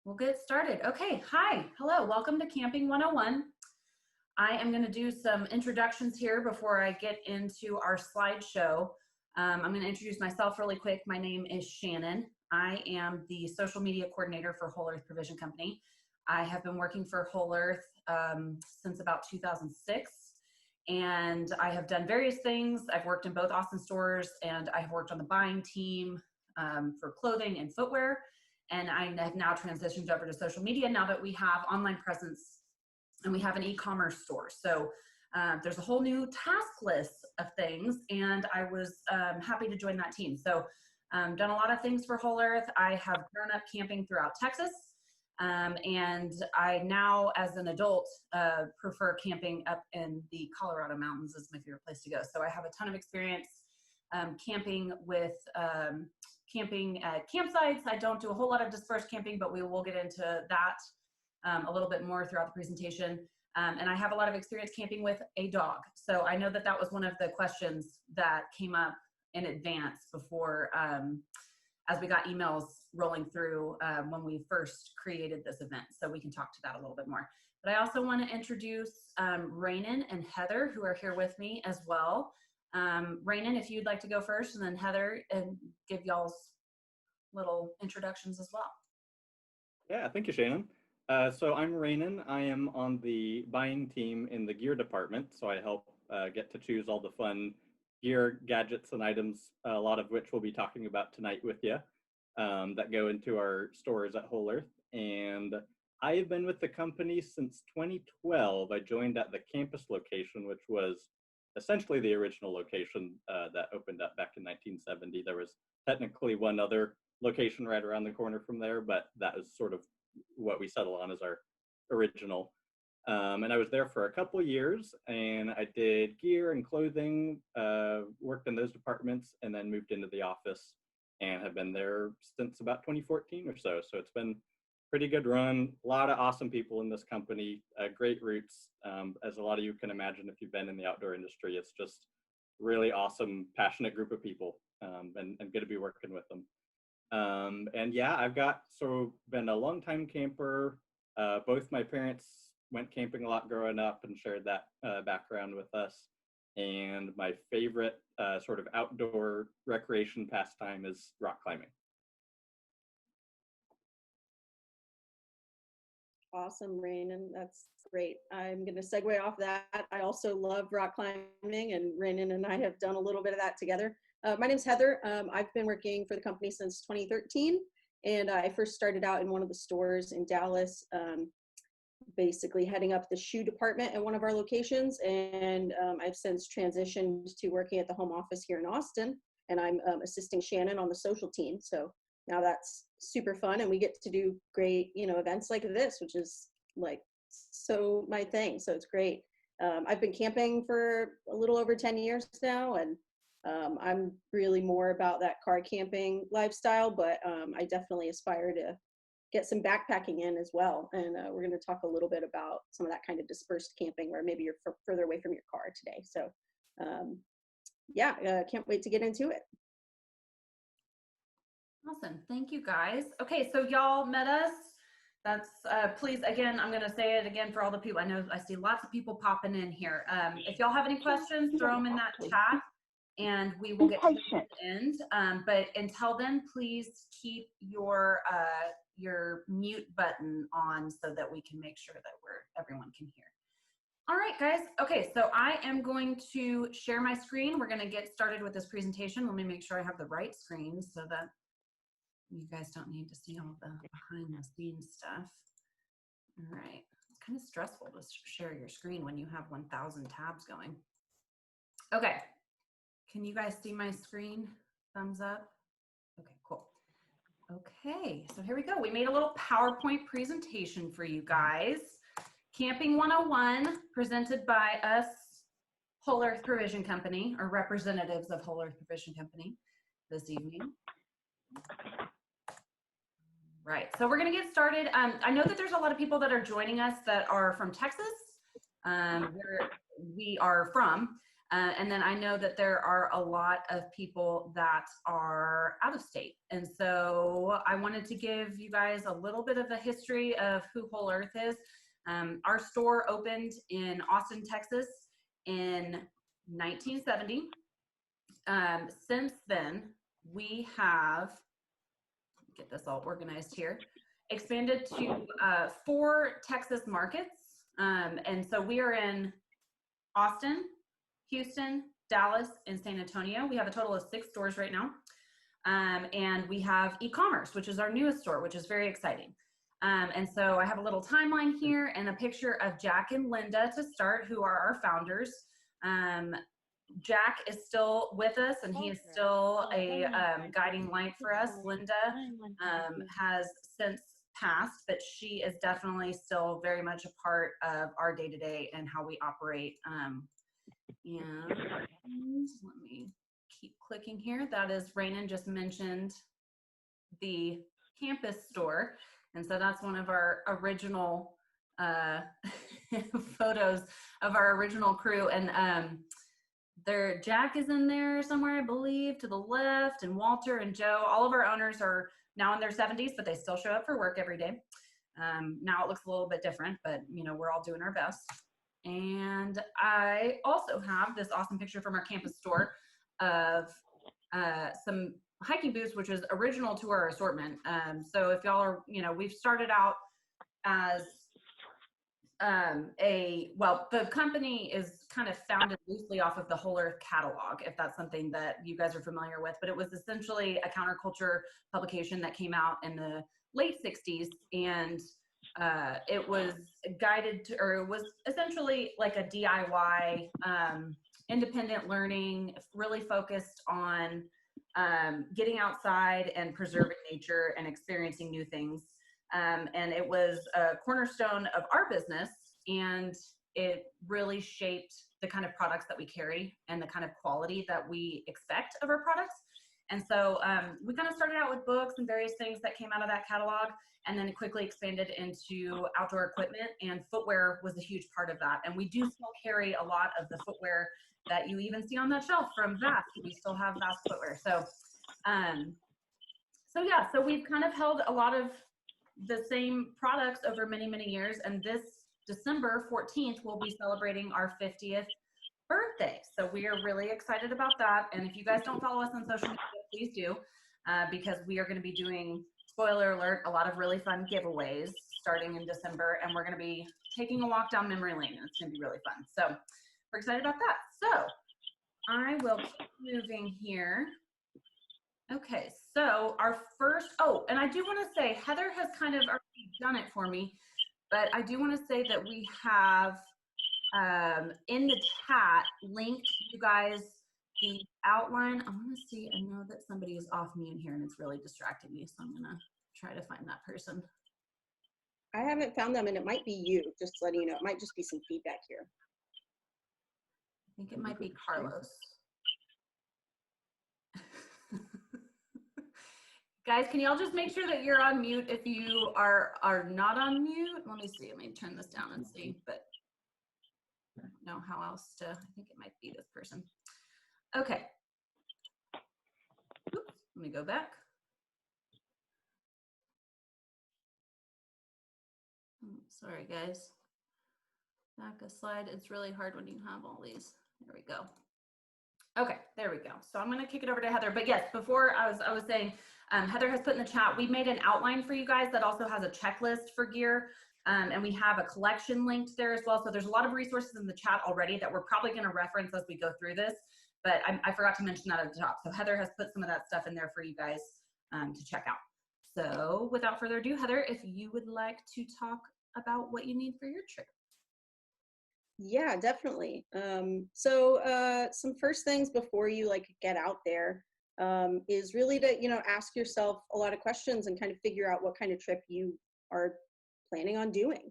We'll get started. Okay, hi, hello, welcome to Camping 101. I am going to do some introductions here before I get into our slideshow. I'm going to introduce myself really quick. My name is Shannon. I am the social media coordinator for Whole Earth Provision Company. I have been working for Whole Earth since about 2006, and I have done various things. I've worked in both Austin stores, and I have worked on the buying team for clothing and footwear. And I have now transitioned over to social media now that we have online presence and we have an e-commerce store. So there's a whole new task list of things, and I was happy to join that team. So done a lot of things for Whole Earth. I have grown up camping throughout Texas, and I now, as an adult, prefer camping up in the Colorado mountains is my favorite place to go. So I have a ton of experience camping with camping at campsites. I don't do a whole lot of dispersed camping, but we will get into that a little bit more throughout the presentation. And I have a lot of experience camping with a dog. So I know that that was one of the questions that came up in advance before, as we got emails rolling through when we first created this event. So we can talk to that a little bit more. But I also want to introduce Rainan and Heather, who are here with me as well. Rainan, if you'd like to go first, and then Heather, and give y'all's little introductions as well. Yeah, thank you, Shannon. So I'm Rainan. I am on the buying team in the gear department, so I help get to choose all the fun gear, gadgets, and items, a lot of which we'll be talking about tonight with you, that go into our stores at Whole Earth. And I have been with the company since 2012. I joined at the campus location, which was essentially the original location that opened up back in 1970. There was technically one other location right around the corner from there, but that is sort of what we settle on as our original. And I was there for a couple years, and I did gear and clothing, worked in those departments, and then moved into the office and have been there since about 2014 or so. So it's been pretty good run. A lot of awesome people in this company, great roots. As a lot of you can imagine, if you've been in the outdoor industry, it's just really awesome, passionate group of people, and good to be working with them. And yeah, I've been a longtime camper. Both my parents went camping a lot growing up and shared that background with us. And my favorite sort of outdoor recreation pastime is rock climbing. Awesome, Rainan. That's great. I'm going to segue off that. I also love rock climbing, and Rainan and I have done a little bit of that together. My name's Heather. I've been working for the company since 2013, and I first started out in one of the stores in Dallas, basically heading up the shoe department at one of our locations, and I've since transitioned to working at the home office here in Austin, and I'm assisting Shannon on the social team. So now that's super fun, and we get to do great, events like this, which is like so my thing. So it's great. I've been camping for a little over 10 years now, and I'm really more about that car camping lifestyle, but I definitely aspire to get some backpacking in as well. And we're going to talk a little bit about some of that kind of dispersed camping where maybe you're further away from your car today. So yeah, can't wait to get into it. Awesome. Thank you, guys. Okay, so y'all met us. That's please, again, I'm going to say it again for all the people. I know I see lots of people popping in here. If y'all have any questions, throw them in that chat, and we will get to them at the end. But until then, please keep your mute button on so that we can make sure that everyone can hear. All right, guys. Okay, so I am going to share my screen. We're going to get started with this presentation. Let me make sure I have the right screen so that you guys don't need to see all the behind the scenes stuff. All right. It's kind of stressful to share your screen when you have 1,000 tabs going. Okay. Can you guys see my screen? Thumbs up. Okay, cool. Okay, so here we go. We made a little PowerPoint presentation for you guys. Camping 101, presented by us, Whole Earth Provision Company, or representatives of Whole Earth Provision Company this evening. Right, so we're gonna get started. I know that there's a lot of people that are joining us that are from Texas, where we are from. And then I know that there are a lot of people that are out of state. And so I wanted to give you guys a little bit of a history of who Whole Earth is. Our store opened in Austin, Texas in 1970. Since then, we have, get this all organized here, expanded to 4 Texas markets. And so we are in Austin, Houston, Dallas, and San Antonio. We have a total of 6 stores right now. And we have e-commerce, which is our newest store, which is very exciting. And so I have a little timeline here and a picture of Jack and Linda to start, who are our founders. Jack is still with us, and he is still a guiding light for us. Linda has since passed, but she is definitely still very much a part of our day-to-day and how we operate. And let me keep clicking here. That is, Rainin just mentioned the campus store. And so that's one of our original photos of our original crew. And there, Jack is in there somewhere, I believe, to the left, and Walter and Joe. All of our owners are now in their 70s, but they still show up for work every day. Now it looks a little bit different, but you know, we're all doing our best. And I also have this awesome picture from our campus store of some hiking boots, which is original to our assortment. So if y'all are, you know, we've started out as the company is kind of founded loosely off of the Whole Earth catalog, if that's something that you guys are familiar with, but it was essentially a counterculture publication that came out in the late 60s, and it was guided to, or it was essentially like a DIY independent learning, really focused on getting outside and preserving nature and experiencing new things. And it was a cornerstone of our business, and it really shaped the kind of products that we carry and the kind of quality that we expect of our products. And so we kind of started out with books and various things that came out of that catalog, and then it quickly expanded into outdoor equipment, and footwear was a huge part of that. And we do still carry a lot of the footwear that you even see on that shelf from Vast. We still have Vast footwear. So, yeah, so we've kind of held a lot of the same products over many, many years. And this December 14th, we'll be celebrating our 50th birthday. So we are really excited about that. And if you guys don't follow us on social media, please do, because we are going to be doing, spoiler alert, a lot of really fun giveaways starting in December. And we're going to be taking a walk down memory lane, and it's going to be really fun. So we're excited about that. So I will keep moving here. Okay, so our first, oh, and I do want to say, Heather has kind of already done it for me, but I do want to say that we have in the chat linked you guys the outline. I want to see, I know that somebody is off mute here and it's really distracting me, so I'm going to try to find that person. I haven't found them, and it might be you, just letting you know. It might just be some feedback here. I think it might be Carlos. Guys, can y'all just make sure that you're on mute if you are not on mute? Let me see. Let me turn this down and see, but I don't know how else to, I think it might be this person. Okay. Oops, let me go back. Sorry, guys. Back a slide. It's really hard when you have all these. There we go. Okay, there we go. So I'm going to kick it over to Heather. But yes, before I was saying, Heather has put in the chat, we've made an outline for you guys that also has a checklist for gear. And we have a collection linked there as well. So there's a lot of resources in the chat already that we're probably going to reference as we go through this. But I forgot to mention that at the top. So Heather has put some of that stuff in there for you guys to check out. So without further ado, Heather, if you would like to talk about what you need for your trip. Yeah, definitely. So some first things before you get out there is really to, ask yourself a lot of questions and kind of figure out what kind of trip you are planning on doing.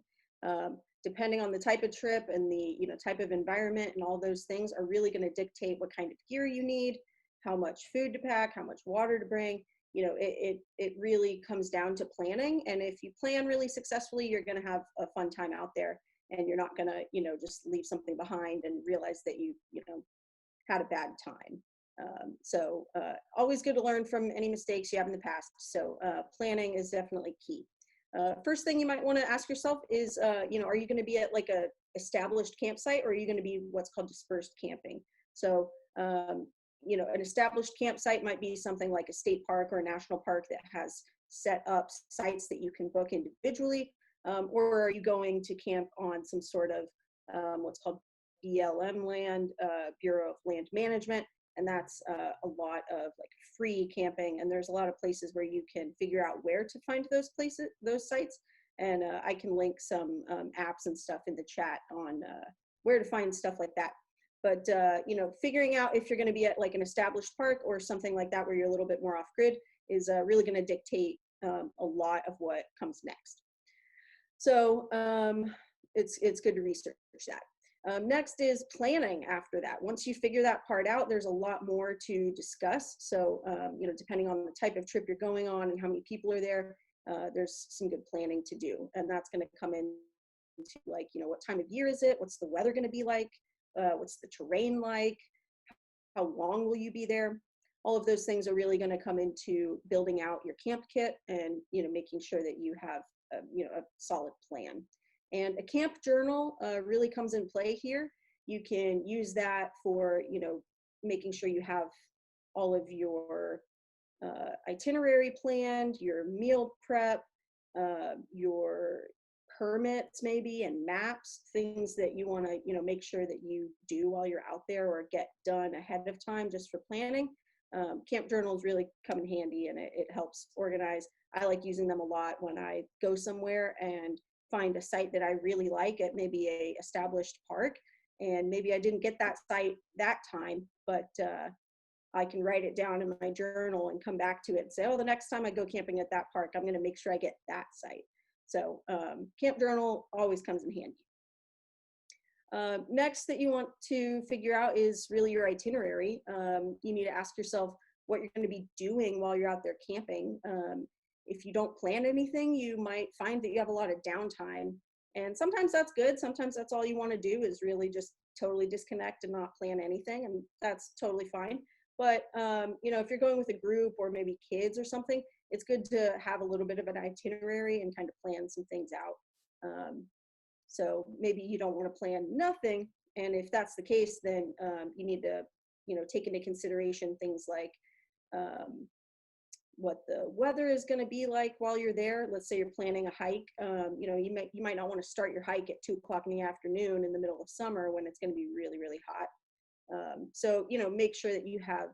Depending on the type of trip and the, type of environment, and all those things are really going to dictate what kind of gear you need, how much food to pack, how much water to bring. It really comes down to planning. And if you plan really successfully, you're going to have a fun time out there. And you're not gonna, just leave something behind and realize that you had a bad time. Always good to learn from any mistakes you have in the past. So planning is definitely key. First thing you might want to ask yourself is, are you going to be at like a established campsite, or are you going to be what's called dispersed camping? So, an established campsite might be something like a state park or a national park that has set up sites that you can book individually, or are you going to camp on some sort of what's called BLM land, Bureau of Land Management, and that's a lot of like free camping, and there's a lot of places where you can figure out where to find those places, those sites, and I can link some apps and stuff in the chat on where to find stuff like that. But figuring out if you're going to be at like an established park or something like that where you're a little bit more off grid is really going to dictate a lot of what comes next. So it's good to research that. Next is planning after that. Once you figure that part out, there's a lot more to discuss. So, depending on the type of trip you're going on and how many people are there, there's some good planning to do. And that's going to come into like, what time of year is it? What's the weather going to be like? What's the terrain like? How long will you be there? All of those things are really going to come into building out your camp kit and, making sure that you have, a solid plan. And a camp journal really comes in play here. You can use that for, making sure you have all of your itinerary planned, your meal prep, your permits maybe, and maps, things that you want to, make sure that you do while you're out there or get done ahead of time just for planning. Camp journals really come in handy, and it helps organize. I like using them a lot when I go somewhere and find a site that I really like at maybe a established park, and maybe I didn't get that site that time, but I can write it down in my journal and come back to it and say, oh, the next time I go camping at that park, I'm going to make sure I get that site. So camp journal always comes in handy. Next that you want to figure out is really your itinerary. You need to ask yourself what you're going to be doing while you're out there camping. If you don't plan anything, you might find that you have a lot of downtime. And sometimes that's good. Sometimes that's all you want to do is really just totally disconnect and not plan anything. And that's totally fine. But, if you're going with a group or maybe kids or something, it's good to have a little bit of an itinerary and kind of plan some things out. So maybe you don't want to plan nothing. And if that's the case, then you need to, take into consideration things like what the weather is going to be like while you're there. Let's say you're planning a hike. You might not want to start your hike at 2:00 in the afternoon in the middle of summer when it's going to be really, really hot. So make sure that you have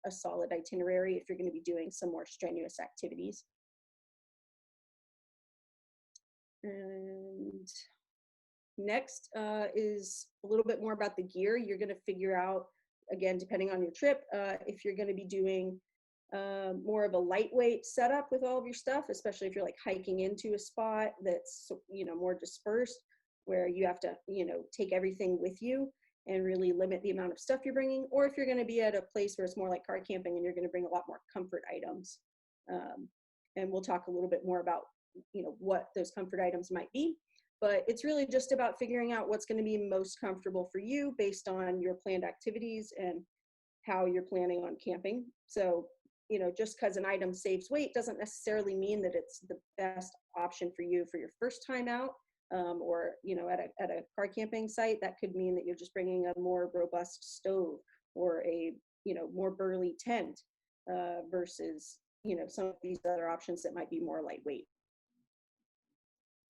a solid itinerary if you're going to be doing some more strenuous activities. And next is a little bit more about the gear. You're going to figure out, again, depending on your trip, if you're going to be doing more of a lightweight setup with all of your stuff, especially if you're like hiking into a spot that's, more dispersed, where you have to, take everything with you and really limit the amount of stuff you're bringing, or if you're going to be at a place where it's more like car camping and you're going to bring a lot more comfort items. And we'll talk a little bit more about, what those comfort items might be, but it's really just about figuring out what's going to be most comfortable for you based on your planned activities and how you're planning on camping. So, just because an item saves weight doesn't necessarily mean that it's the best option for you for your first time out. Or at a car camping site, that could mean that you're just bringing a more robust stove or a more burly tent versus some of these other options that might be more lightweight.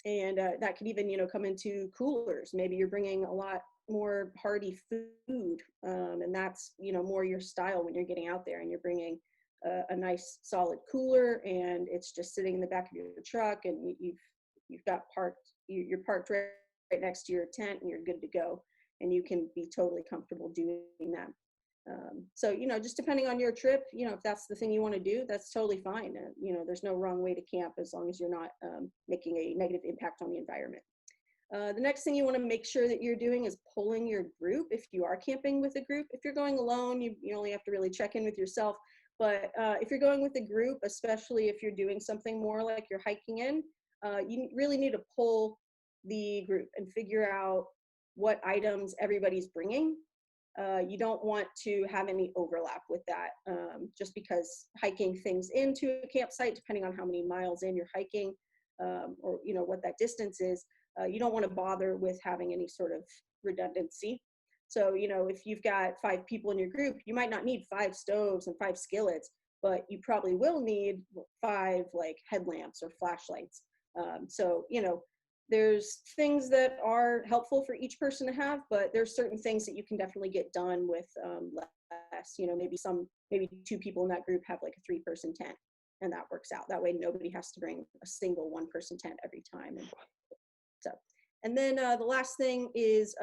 And that could even come into coolers. Maybe you're bringing a lot more hearty food, and that's more your style when you're getting out there, and you're bringing a nice solid cooler, and it's just sitting in the back of your truck, and you've got you're parked right next to your tent, and you're good to go, and you can be totally comfortable doing that. So just depending on your trip, if that's the thing you want to do, that's totally fine. There's no wrong way to camp as long as you're not making a negative impact on the environment. The next thing you want to make sure that you're doing is pulling your group if you are camping with a group. If you're going alone, you only have to really check in with yourself. But if you're going with a group, especially if you're doing something more like you're hiking in, you really need to pull the group and figure out what items everybody's bringing, You don't want to have any overlap with that, just because hiking things into a campsite, depending on how many miles in you're hiking, or what that distance is, you don't want to bother with having any sort of redundancy. So, if you've got 5 people in your group, you might not need 5 stoves and 5 skillets, but you probably will need 5 like headlamps or flashlights. So, there's things that are helpful for each person to have, but there's certain things that you can definitely get done with less. Maybe 2 people in that group have like a 3-person tent, and that works out. That way nobody has to bring a single 1-person tent every time. And then the last thing is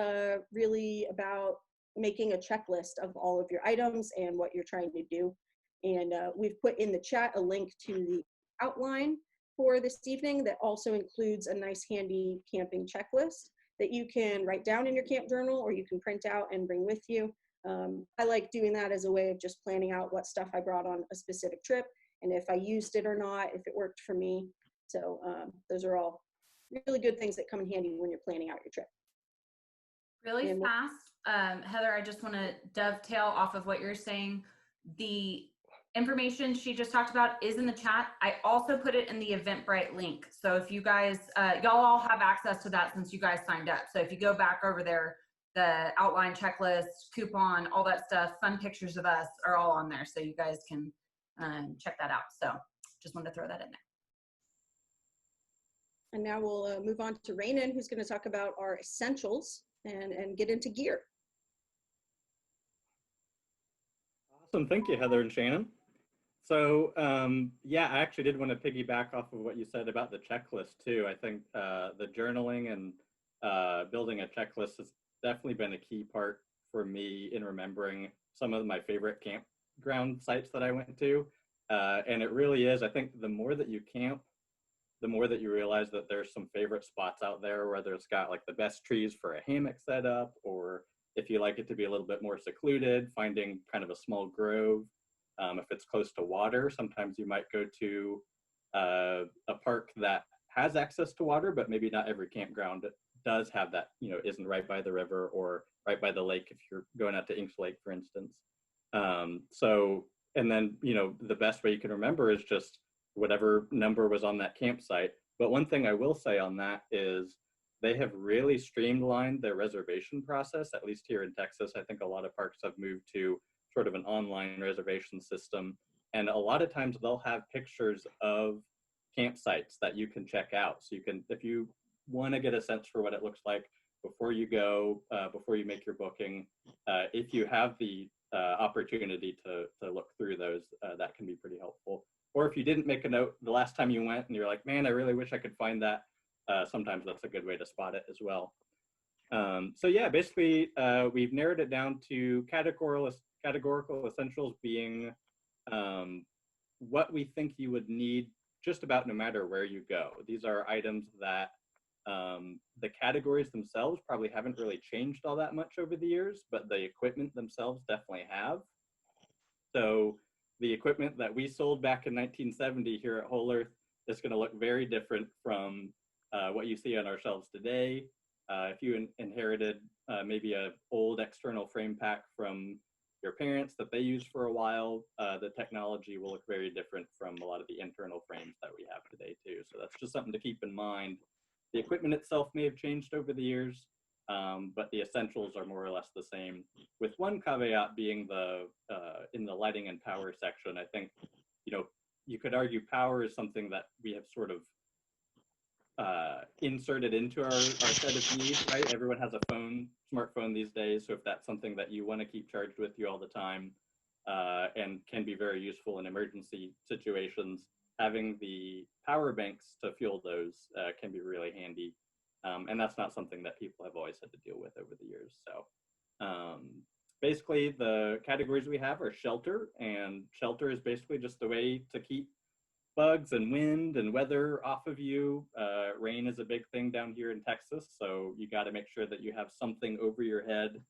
really about making a checklist of all of your items and what you're trying to do. And we've put in the chat a link to the outline for this evening that also includes a nice handy camping checklist that you can write down in your camp journal, or you can print out and bring with you. I like doing that as a way of just planning out what stuff I brought on a specific trip, and if I used it or not, if it worked for me. So those are all really good things that come in handy when you're planning out your trip. Really fast, Heather, I just want to dovetail off of what you're saying. The information she just talked about is in the chat. I also put it in the Eventbrite link. So if you guys, y'all all have access to that since you guys signed up. So if you go back over there, the outline checklist, coupon, all that stuff, fun pictures of us are all on there. So you guys can check that out. So just wanted to throw that in there. And now we'll move on to Rainin, who's going to talk about our essentials and get into gear. Awesome. Thank you, Heather and Shannon. So yeah, I actually did want to piggyback off of what you said about the checklist too. I think the journaling and building a checklist has definitely been a key part for me in remembering some of my favorite campground sites that I went to. And it really is, I think the more that you camp, the more that you realize that there's some favorite spots out there, whether it's got like the best trees for a hammock setup, or if you like it to be a little bit more secluded, finding kind of a small grove. If it's close to water, sometimes you might go to a park that has access to water, but maybe not every campground does have that, isn't right by the river or right by the lake if you're going out to Inks Lake, for instance. And then, the best way you can remember is just whatever number was on that campsite. But one thing I will say on that is they have really streamlined their reservation process, at least here in Texas. I think a lot of parks have moved to sort of an online reservation system. And a lot of times they'll have pictures of campsites that you can check out. So you can, if you want to get a sense for what it looks like before you go, before you make your booking, if you have the opportunity to look through those, that can be pretty helpful. Or if you didn't make a note the last time you went and you're like, man, I really wish I could find that, sometimes that's a good way to spot it as well. So yeah, basically we've narrowed it down to categorical essentials being what we think you would need just about no matter where you go. These are items that the categories themselves probably haven't really changed all that much over the years, but the equipment themselves definitely have. So the equipment that we sold back in 1970 here at Whole Earth is going to look very different from what you see on our shelves today. If you inherited maybe an old external frame pack from your parents that they used for a while, the technology will look very different from a lot of the internal frames that we have today too. So that's just something to keep in mind. The equipment itself may have changed over the years, but the essentials are more or less the same, with one caveat being in the lighting and power section. I think, you could argue power is something that we have sort of inserted into our set of needs, right? Everyone has a smartphone these days. So if that's something that you want to keep charged with you all the time, and can be very useful in emergency situations, having the power banks to fuel those can be really handy. And that's not something that people have always had to deal with over the years. So basically the categories we have are shelter, and shelter is basically just a way to keep bugs and wind and weather off of you. Rain is a big thing down here in Texas, so you got to make sure that you have something over your head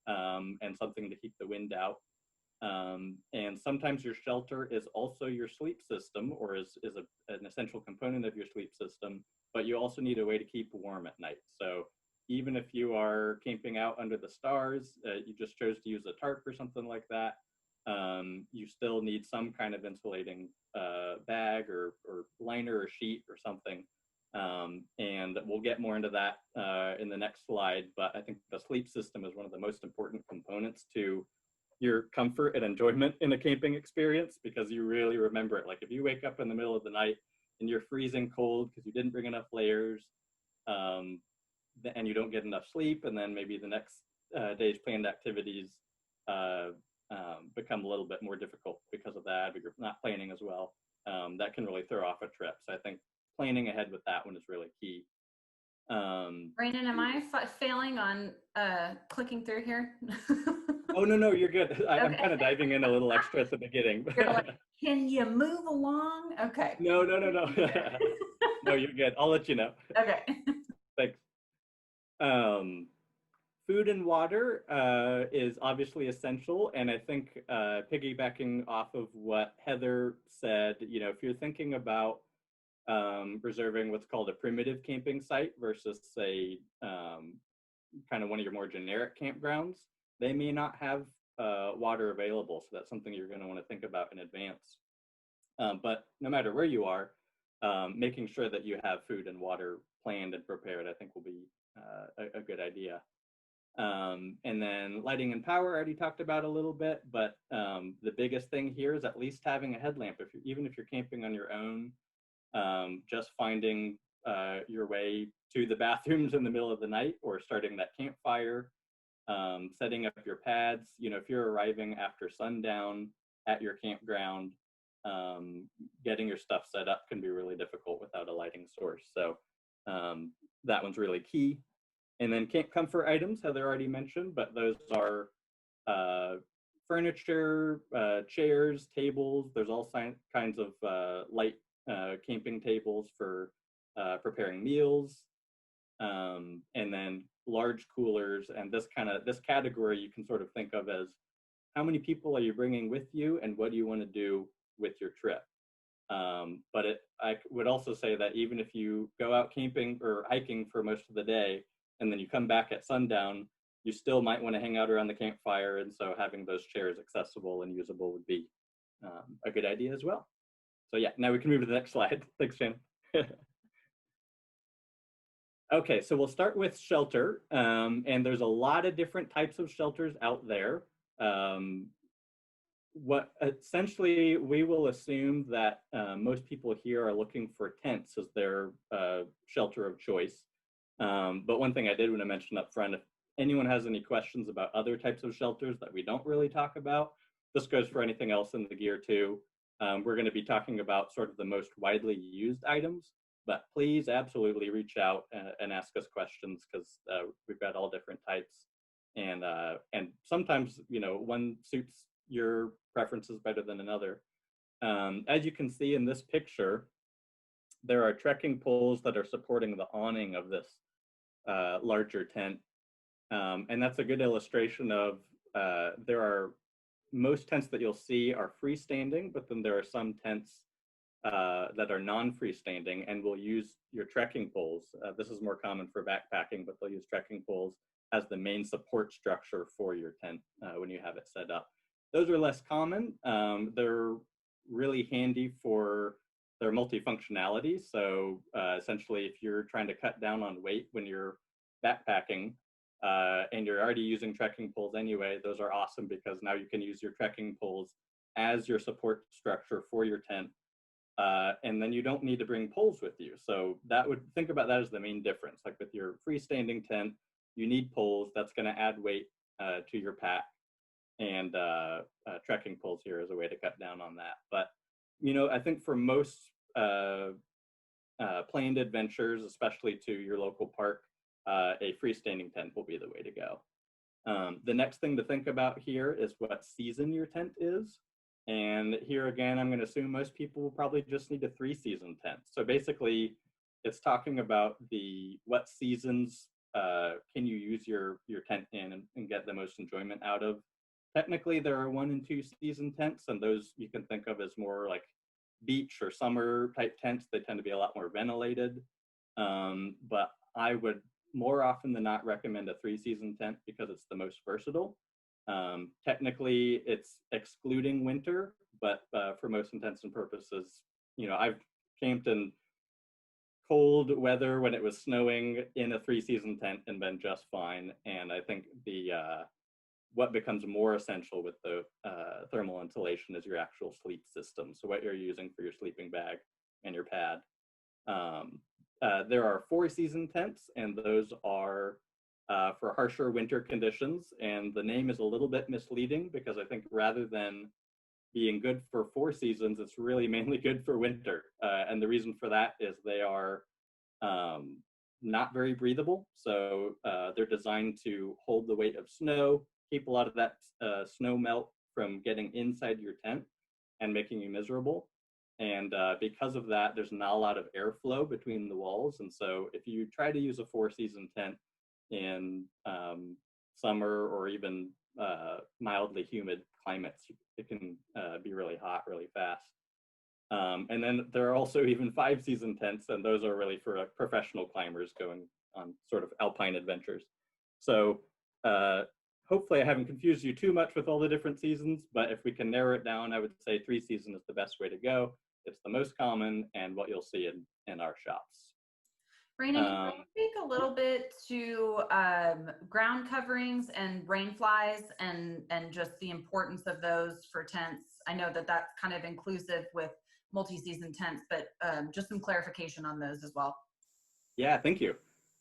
and something to keep the wind out. And sometimes your shelter is also your sleep system, or is an essential component of your sleep system, but you also need a way to keep warm at night. So even if you are camping out under the stars, you just chose to use a tarp or something like that, you still need some kind of insulating bag or liner or sheet or something. And we'll get more into that in the next slide, but I think the sleep system is one of the most important components to your comfort and enjoyment in a camping experience, because you really remember it. Like if you wake up in the middle of the night and you're freezing cold because you didn't bring enough layers, and you don't get enough sleep, and then maybe the next day's planned activities become a little bit more difficult because of that, but you're not planning as well. That can really throw off a trip. So I think planning ahead with that one is really key. Brandon, am I failing on clicking through here? Oh, no, you're good. I'm Okay. kind of diving in a little extra at the beginning. You're like, can you move along? Okay. No. No, you're good. I'll let you know. Okay. Thanks. Food and water is obviously essential. And I think piggybacking off of what Heather said, if you're thinking about reserving what's called a primitive camping site versus, say, kind of one of your more generic campgrounds, they may not have water available. So that's something you're going to want to think about in advance. But no matter where you are, making sure that you have food and water planned and prepared, I think will be a good idea. And then lighting and power, I already talked about a little bit, but the biggest thing here is at least having a headlamp. Even if you're camping on your own, just finding your way to the bathrooms in the middle of the night, or starting that campfire, setting up your pads. If you're arriving after sundown at your campground, getting your stuff set up can be really difficult without a lighting source. So that one's really key. And then camp comfort items, Heather already mentioned, but those are furniture, chairs, tables. There's all kinds of light camping tables for preparing meals, and then large coolers. And this category you can sort of think of as, how many people are you bringing with you, and what do you want to do with your trip? But I would also say that even if you go out camping or hiking for most of the day, and then you come back at sundown, you still might want to hang out around the campfire. And so having those chairs accessible and usable would be a good idea as well. So yeah, now we can move to the next slide. Thanks, Shannon. Okay, so we'll start with shelter. And there's a lot of different types of shelters out there. What essentially we will assume that most people here are looking for tents as their shelter of choice. But one thing I did want to mention up front, if anyone has any questions about other types of shelters that we don't really talk about, this goes for anything else in the gear too. We're going to be talking about sort of the most widely used items, but please absolutely reach out and ask us questions, because we've got all different types. And sometimes, one suits your preferences better than another. As you can see in this picture, there are trekking poles that are supporting the awning of this larger tent. And that's a good illustration of, most tents that you'll see are freestanding, but then there are some tents that are non-freestanding and will use your trekking poles. This is more common for backpacking, but they'll use trekking poles as the main support structure for your tent when you have it set up. Those are less common. They're really handy for their multifunctionality. So essentially, if you're trying to cut down on weight when you're backpacking and you're already using trekking poles anyway, those are awesome, because now you can use your trekking poles as your support structure for your tent. And then you don't need to bring poles with you. So think about that as the main difference. Like with your freestanding tent, you need poles. That's going to add weight to your pack. And trekking poles here is a way to cut down on that. But I think for most planned adventures, especially to your local park, a freestanding tent will be the way to go. The next thing to think about here is what season your tent is. And here again, I'm going to assume most people will probably just need a 3-season tent. So basically, it's talking about what seasons can you use your tent in and get the most enjoyment out of. Technically, there are 1- and 2-season tents, and those you can think of as more like beach or summer type tents. They tend to be a lot more ventilated. But I would more often than not recommend a 3-season tent because it's the most versatile. Technically, it's excluding winter, but for most intents and purposes, I've camped in cold weather when it was snowing in a 3-season tent and been just fine. And I think what becomes more essential with the thermal insulation is your actual sleep system. So what you're using for your sleeping bag and your pad. There are 4-season tents, and those are for harsher winter conditions. And the name is a little bit misleading because I think rather than being good for 4 seasons, it's really mainly good for winter. And the reason for that is they are not very breathable. So they're designed to hold the weight of snow, keep a lot of that snow melt from getting inside your tent and making you miserable. And because of that, there's not a lot of airflow between the walls. And so if you try to use a 4-season tent in summer or even mildly humid climates, it can be really hot really fast. And then there are also even 5-season tents, and those are really for professional climbers going on sort of alpine adventures. So hopefully I haven't confused you too much with all the different seasons, but if we can narrow it down, I would say 3-season is the best way to go. It's the most common and what you'll see in our shops. Raina, can you speak a little bit to ground coverings and rain flies and just the importance of those for tents? I know that that's kind of inclusive with multi-season tents, but just some clarification on those as well. Yeah, thank you.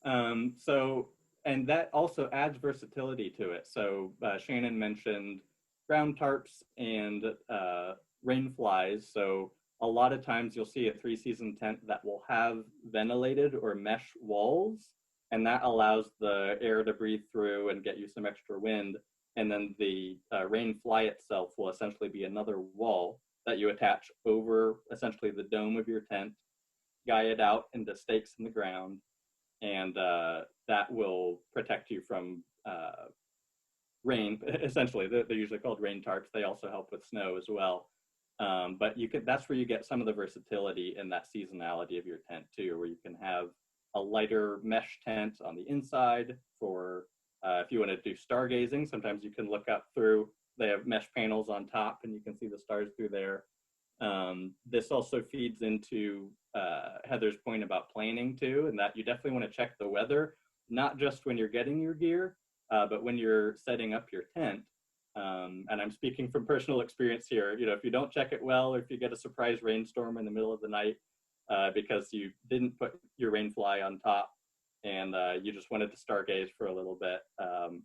And that also adds versatility to it. So Shannon mentioned ground tarps and rain flies. So a lot of times you'll see a 3-season tent that will have ventilated or mesh walls, and that allows the air to breathe through and get you some extra wind. And then the rain fly itself will essentially be another wall that you attach over essentially the dome of your tent, guy it out into stakes in the ground, and that will protect you from rain. Essentially, they're usually called rain tarps. They also help with snow as well. But that's where you get some of the versatility in that seasonality of your tent too, where you can have a lighter mesh tent on the inside for if you want to do stargazing. Sometimes you can look up through, they have mesh panels on top and you can see the stars through there. This also feeds into Heather's point about planning too, and that you definitely want to check the weather, not just when you're getting your gear, but when you're setting up your tent. And I'm speaking from personal experience here. If you don't check it well, or if you get a surprise rainstorm in the middle of the night because you didn't put your rain fly on top and you just wanted to stargaze for a little bit,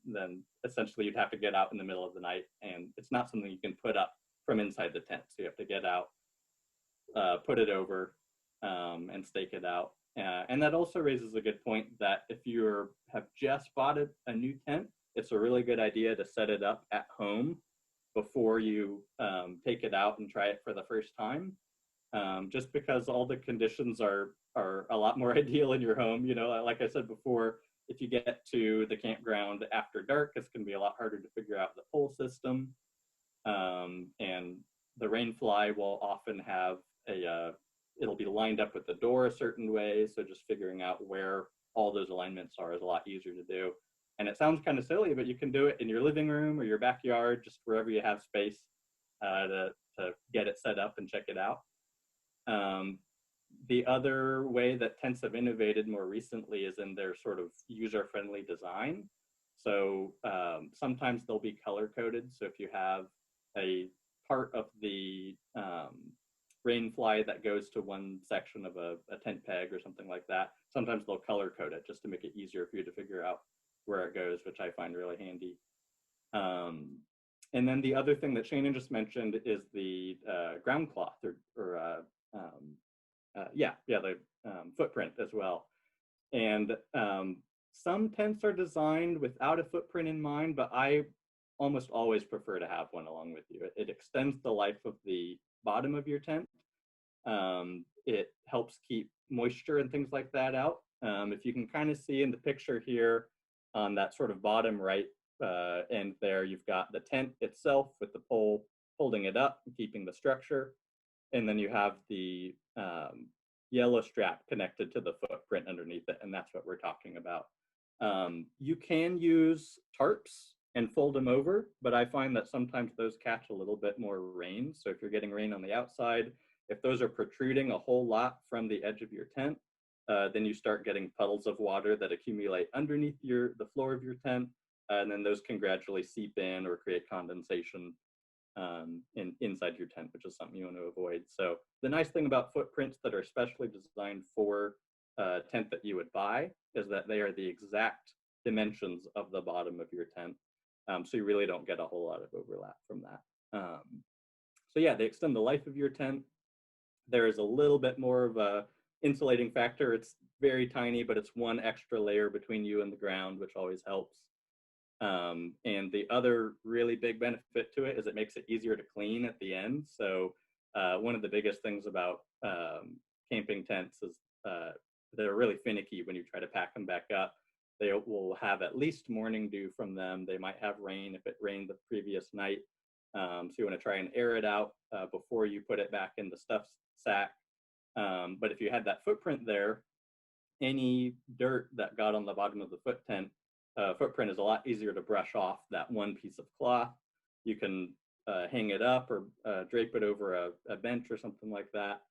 then essentially you'd have to get out in the middle of the night, and it's not something you can put up from inside the tent. So you have to get out, put it over, and stake it out. And that also raises a good point that if you have just bought a new tent, it's a really good idea to set it up at home before you take it out and try it for the first time. Just because all the conditions are a lot more ideal in your home. Like I said before, if you get to the campground after dark, it's going to be a lot harder to figure out the pole system. And the rain fly will often have it'll be lined up with the door a certain way. So just figuring out where all those alignments are is a lot easier to do. And it sounds kind of silly, but you can do it in your living room or your backyard, just wherever you have space to get it set up and check it out. The other way that tents have innovated more recently is in their sort of user-friendly design. So sometimes they'll be color-coded. So if you have a part of the rain fly that goes to one section of a tent peg or something like that, sometimes they'll color-code it just to make it easier for you to figure out where it goes, which I find really handy. And then the other thing that Shannon just mentioned is the ground cloth the footprint as well. And some tents are designed without a footprint in mind, but I almost always prefer to have one along with you. It extends the life of the bottom of your tent. It helps keep moisture and things like that out. If you can kind of see in the picture here on that sort of bottom right end there, you've got the tent itself with the pole holding it up and keeping the structure. And then you have the yellow strap connected to the footprint underneath it, and that's what we're talking about. You can use tarps and fold them over, but I find that sometimes those catch a little bit more rain. So if you're getting rain on the outside, if those are protruding a whole lot from the edge of your tent, then you start getting puddles of water that accumulate underneath the floor of your tent, and then those can gradually seep in or create condensation inside your tent, which is something you want to avoid. So the nice thing about footprints that are specially designed for a tent that you would buy is that they are the exact dimensions of the bottom of your tent. So you really don't get a whole lot of overlap from that. So yeah, they extend the life of your tent. There is a little bit more of a insulating factor. It's very tiny, but it's one extra layer between you and the ground, which always helps. And the other really big benefit to it is it makes it easier to clean at the end. So one of the biggest things about camping tents is they're really finicky when you try to pack them back up. They will have at least morning dew from them. They might have rain if it rained the previous night. So you want to try and air it out before you put it back in the stuff sack. But if you had that footprint there, any dirt that got on the bottom of the footprint is a lot easier to brush off that one piece of cloth. You can hang it up or drape it over a bench or something like that.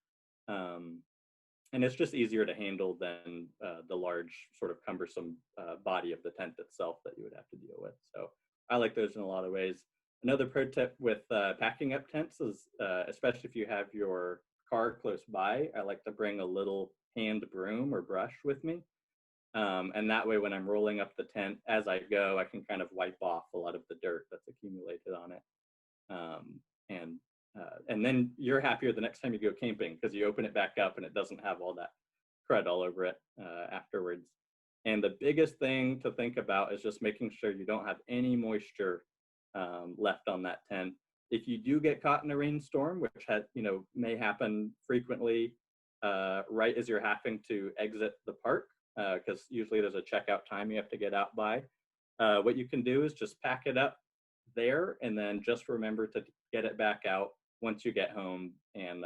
And it's just easier to handle than the large sort of cumbersome body of the tent itself that you would have to deal with. So I like those in a lot of ways. Another pro tip with packing up tents is, especially if you have your car close by, I like to bring a little hand broom or brush with me. And that way, when I'm rolling up the tent as I go, I can kind of wipe off a lot of the dirt that's accumulated on it. And then you're happier the next time you go camping because you open it back up and it doesn't have all that crud all over it afterwards. And the biggest thing to think about is just making sure you don't have any moisture left on that tent. If you do get caught in a rainstorm, which may happen frequently right as you're having to exit the park, because usually there's a checkout time you have to get out by. What you can do is just pack it up there and then just remember to get it back out once you get home and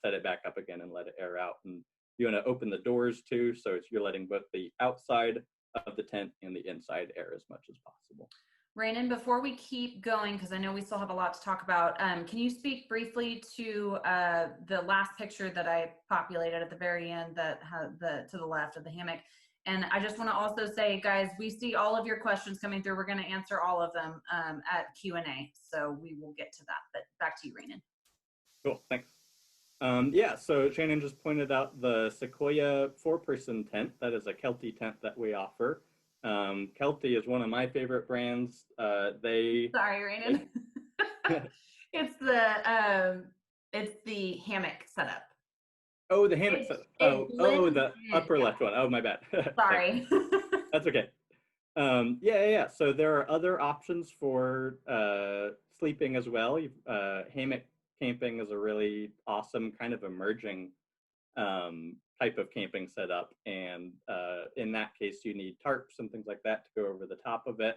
set it back up again and let it air out. And you want to open the doors too, so you're letting both the outside of the tent and the inside air as much as possible. Rainin, before we keep going, because I know we still have a lot to talk about, can you speak briefly to the last picture that I populated at the very end that had to the left of the hammock? And I just want to also say, guys, we see all of your questions coming through. We're going to answer all of them at Q&A, so we will get to that. But back to you, Rainin. Cool, thanks. Yeah, so Shannon just pointed out the Sequoia 4-person tent. That is a Kelty tent that we offer. Kelty is one of my favorite brands. Sorry, Rainin. It's the hammock setup. Oh, the hammock setup. The upper left one. Oh, my bad. Sorry. That's okay. Yeah. So there are other options for sleeping as well. Hammock camping is a really awesome kind of emerging type of camping setup, and in that case you need tarps and things like that to go over the top of it.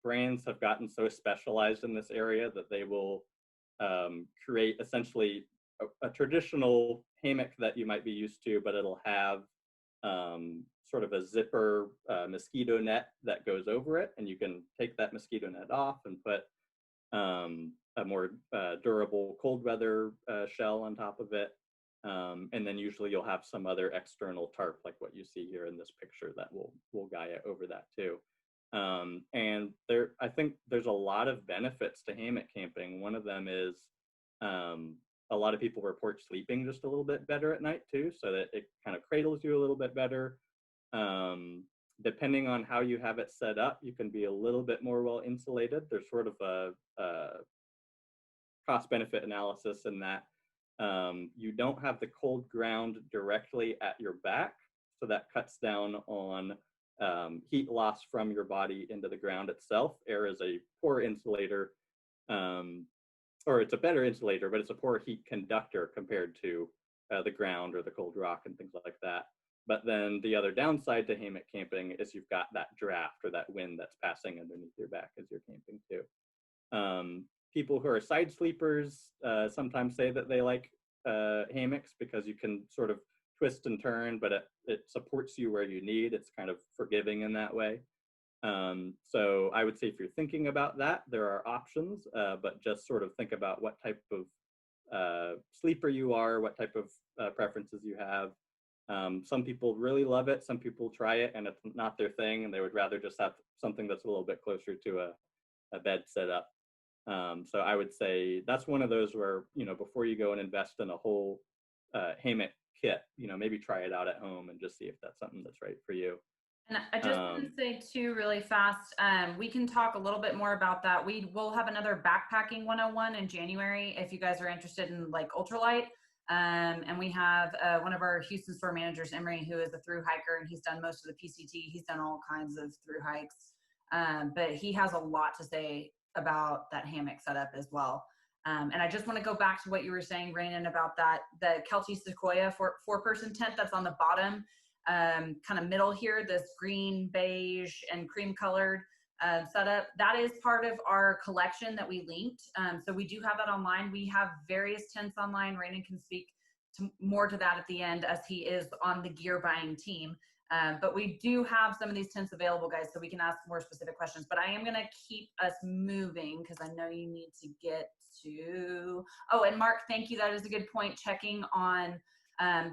Brands have gotten so specialized in this area that they will create essentially a traditional hammock that you might be used to, but it'll have sort of a zipper mosquito net that goes over it, and you can take that mosquito net off and put a more durable cold weather shell on top of it. And then usually you'll have some other external tarp like what you see here in this picture that will Gaia over that too. And I think there's a lot of benefits to hammock camping. One of them is a lot of people report sleeping just a little bit better at night too, so that it kind of cradles you a little bit better. Depending on how you have it set up, you can be a little bit more well insulated. There's sort of a cost-benefit analysis in that you don't have the cold ground directly at your back, so that cuts down on heat loss from your body into the ground itself. Air is a poor insulator, or it's a better insulator, but it's a poor heat conductor compared to the ground or the cold rock and things like that. But then the other downside to hammock camping is you've got that draft or that wind that's passing underneath your back as you're camping too. People who are side sleepers sometimes say that they like hammocks because you can sort of twist and turn, but it supports you where you need. It's kind of forgiving in that way. So I would say if you're thinking about that, there are options, but just sort of think about what type of sleeper you are, what type of preferences you have. Some people really love it. Some people try it and it's not their thing, and they would rather just have something that's a little bit closer to a bed setup. So I would say that's one of those where, before you go and invest in a whole hammock kit, maybe try it out at home and just see if that's something that's right for you. And I just want to say too, really fast, we can talk a little bit more about that. We will have another backpacking 101 in January if you guys are interested in like ultralight. And we have one of our Houston store managers, Emery, who is a through hiker, and he's done most of the PCT. He's done all kinds of through hikes, but he has a lot to say about that hammock setup as well. And I just want to go back to what you were saying, Rainin, about the Kelty Sequoia four-person tent that's on the bottom, kind of middle here, this green, beige, and cream colored setup. That is part of our collection that we linked. So we do have that online. We have various tents online. Rainin can speak more to that at the end, as he is on the gear buying team. But we do have some of these tents available, guys, so we can ask more specific questions. But I am going to keep us moving because I know you need to get to, oh, and Mark, thank you. That is a good point. Checking on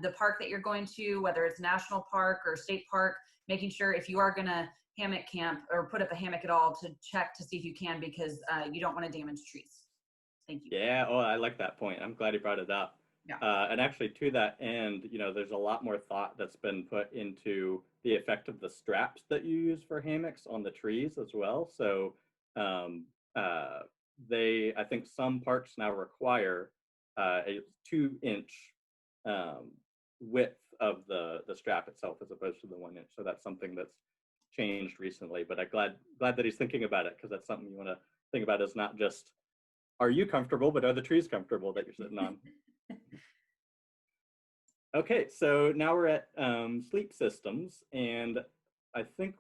the park that you're going to, whether it's national park or state park, making sure if you are going to hammock camp or put up a hammock at all, to check to see if you can, because you don't want to damage trees. Thank you. Yeah, oh, I like that point. I'm glad you brought it up. Yeah. And actually, to that end, there's a lot more thought that's been put into the effect of the straps that you use for hammocks on the trees as well. So I think some parks now require a 2-inch width of the strap itself as opposed to the 1 inch. So that's something that's changed recently. But I'm glad that he's thinking about it, because that's something you want to think about, is not just, are you comfortable, but are the trees comfortable that you're sitting on? Okay, so now we're at sleep systems, and I think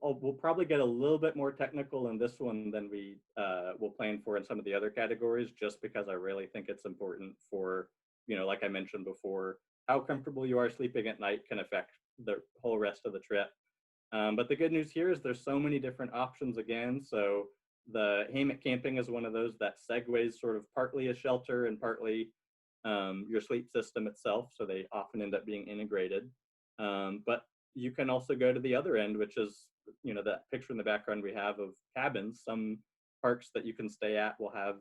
we'll probably get a little bit more technical in this one than we will plan for in some of the other categories, just because I really think it's important for, like I mentioned before, how comfortable you are sleeping at night can affect the whole rest of the trip. But the good news here is there's so many different options again. So the hammock camping is one of those that segues sort of partly a shelter and partly your sleep system itself. So they often end up being integrated. But you can also go to the other end, which is, that picture in the background we have of cabins. Some parks that you can stay at will have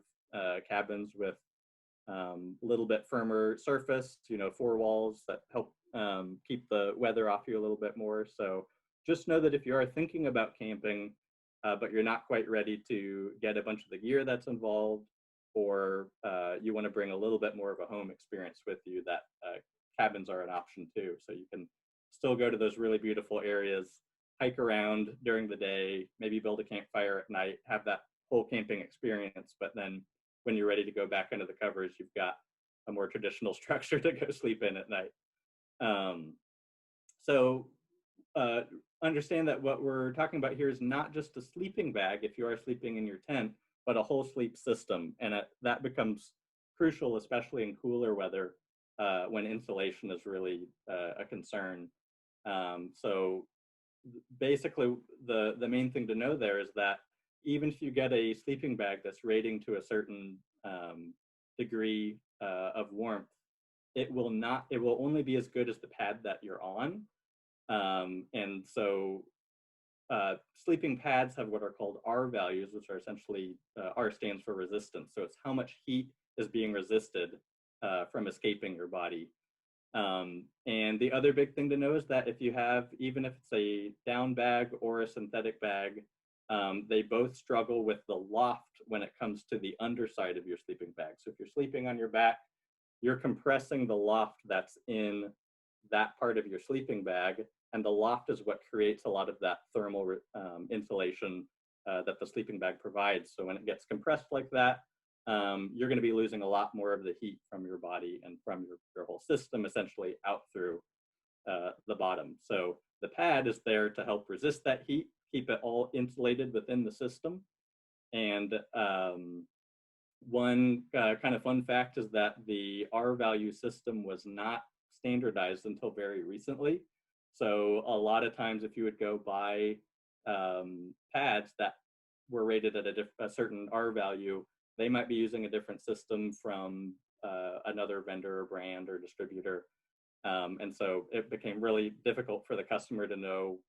cabins with a little bit firmer surface, 4 walls that help keep the weather off you a little bit more. So just know that if you are thinking about camping, but you're not quite ready to get a bunch of the gear that's involved, or you want to bring a little bit more of a home experience with you, that cabins are an option too. So you can still go to those really beautiful areas, hike around during the day, maybe build a campfire at night, have that whole camping experience. But then when you're ready to go back under the covers, you've got a more traditional structure to go sleep in at night. So understand that what we're talking about here is not just a sleeping bag if you are sleeping in your tent, but a whole sleep system. And that becomes crucial, especially in cooler weather, when insulation is really a concern. So basically, the main thing to know there is that even if you get a sleeping bag that's rating to a certain degree of warmth, it will only be as good as the pad that you're on. And so sleeping pads have what are called R values, which are essentially, R stands for resistance. So it's how much heat is being resisted from escaping your body. And the other big thing to know is that if you have, even if it's a down bag or a synthetic bag, they both struggle with the loft when it comes to the underside of your sleeping bag. So if you're sleeping on your back, you're compressing the loft that's in that part of your sleeping bag, and the loft is what creates a lot of that thermal insulation that the sleeping bag provides. So when it gets compressed like that, you're going to be losing a lot more of the heat from your body and from your whole system, essentially out through the bottom. So the pad is there to help resist that heat, keep it all insulated within the system. And one kind of fun fact is that the R value system was not standardized until very recently. So a lot of times if you would go buy pads that were rated at a certain R value, they might be using a different system from another vendor or brand or distributor. And so it became really difficult for the customer to know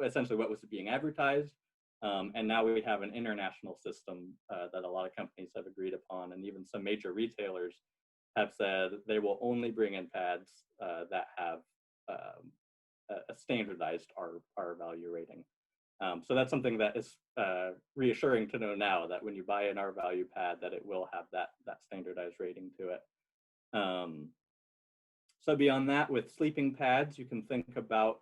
essentially what was being advertised. And now we have an international system that a lot of companies have agreed upon, and even some major retailers have said they will only bring in pads that have a standardized R value rating. So that's something that is reassuring to know now, that when you buy an R value pad, that it will have that standardized rating to it. So beyond that, with sleeping pads, you can think about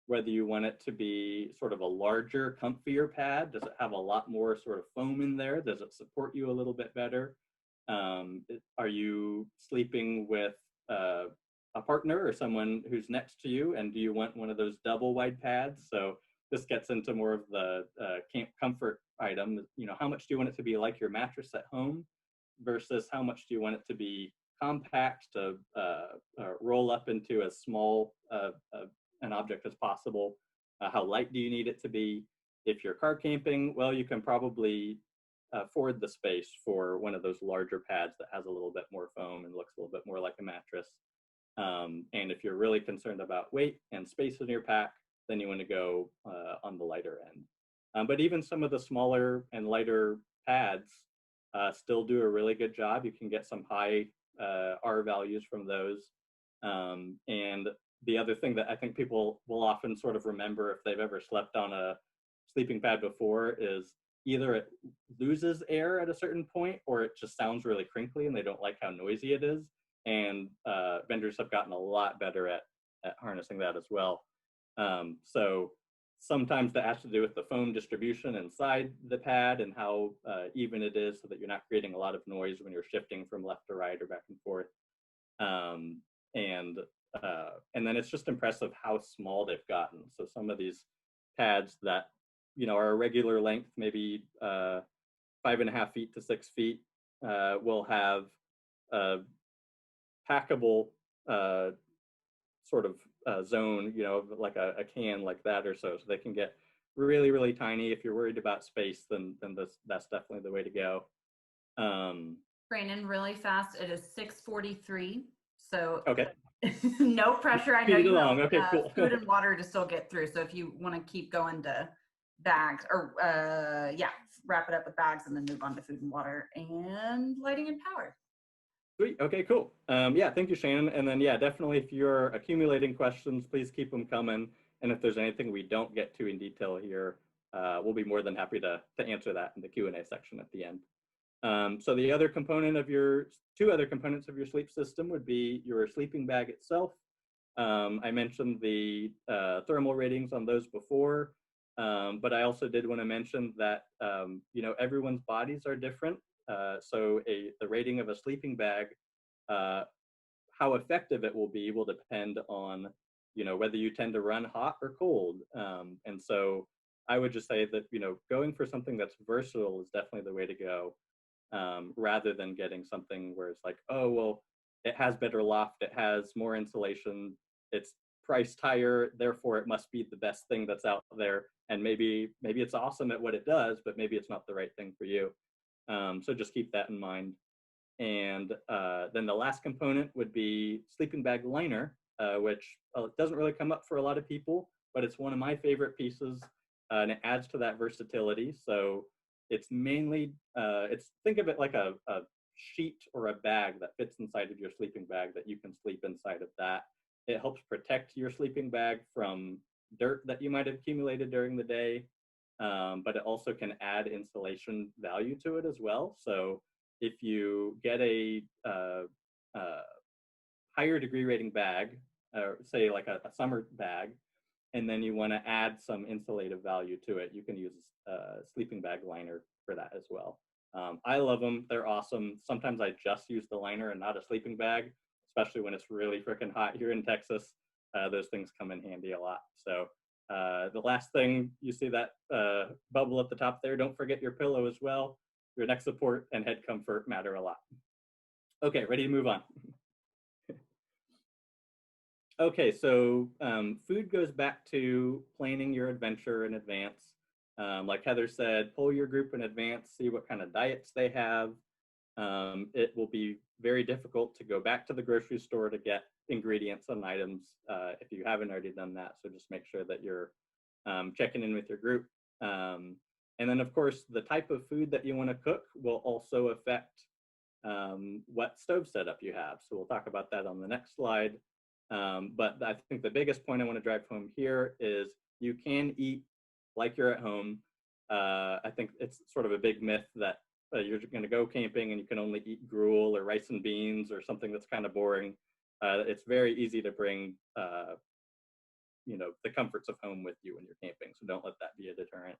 whether you want it to be sort of a larger, comfier pad. Does it have a lot more sort of foam in there? Does it support you a little bit better? Are you sleeping with a partner or someone who's next to you, and do you want one of those double wide pads? So this gets into more of the camp comfort item. You know, how much do you want it to be like your mattress at home versus how much do you want it to be compact to roll up into as small an object as possible? How light do you need it to be? If you're car camping, well, you can probably afford the space for one of those larger pads that has a little bit more foam and looks a little bit more like a mattress. And if you're really concerned about weight and space in your pack, then you want to go on the lighter end. But even some of the smaller and lighter pads still do a really good job. You can get some high R values from those. And the other thing that I think people will often sort of remember if they've ever slept on a sleeping pad before is either it loses air at a certain point or it just sounds really crinkly and they don't like how noisy it is. And vendors have gotten a lot better at harnessing that as well. So sometimes that has to do with the foam distribution inside the pad and how even it is, so that you're not creating a lot of noise when you're shifting from left to right or back and forth. And then it's just impressive how small they've gotten. So some of these pads that, you know, are a regular length, maybe 5.5 feet to 6 feet, will have a packable sort of zone, you know, like a can like that or so. So they can get really, really tiny. If you're worried about space, then that's definitely the way to go. Brandon, really fast, it is 6:43. So okay. No pressure. I know Speed it you along. have Okay, cool. food and water to still get through. So if you want to keep going to bags or wrap it up with bags and then move on to food and water and lighting and power. Sweet. Okay, cool. Yeah, thank you, Shannon. And then, yeah, definitely if you're accumulating questions, please keep them coming. And if there's anything we don't get to in detail here, we'll be more than happy to answer that in the Q&A section at the end. So the other component of two other components of your sleep system would be your sleeping bag itself. I mentioned the thermal ratings on those before, but I also did want to mention that, you know, everyone's bodies are different. So the rating of a sleeping bag, how effective it will depend on, you know, whether you tend to run hot or cold. And so I would just say that, you know, going for something that's versatile is definitely the way to go, rather than getting something where it's like, oh, well, it has better loft, it has more insulation, it's priced higher, therefore it must be the best thing that's out there. And maybe it's awesome at what it does, but maybe it's not the right thing for you. So just keep that in mind. And then the last component would be sleeping bag liner, which doesn't really come up for a lot of people, but it's one of my favorite pieces, and it adds to that versatility. So it's mainly, think of it like a sheet or a bag that fits inside of your sleeping bag that you can sleep inside of that. It helps protect your sleeping bag from dirt that you might have accumulated during the day, but it also can add insulation value to it as well. So if you get a higher degree rating bag, say like a summer bag, and then you want to add some insulative value to it, you can use a sleeping bag liner for that as well. I love them. They're awesome. Sometimes I just use the liner and not a sleeping bag, especially when it's really freaking hot here in Texas. Those things come in handy a lot. So the last thing you see that bubble at the top there, don't forget your pillow as well. Your neck support and head comfort matter a lot. Okay, ready to move on. Okay, so food goes back to planning your adventure in advance. Like Heather said, pull your group in advance, see what kind of diets they have. It will be very difficult to go back to the grocery store to get ingredients and items if you haven't already done that. So just make sure that you're checking in with your group. And then, of course, the type of food that you want to cook will also affect what stove setup you have. So we'll talk about that on the next slide. But I think the biggest point I want to drive home here is you can eat like you're at home. I think it's sort of a big myth that you're going to go camping and you can only eat gruel or rice and beans or something that's kind of boring. It's very easy to bring, the comforts of home with you when you're camping. So don't let that be a deterrent.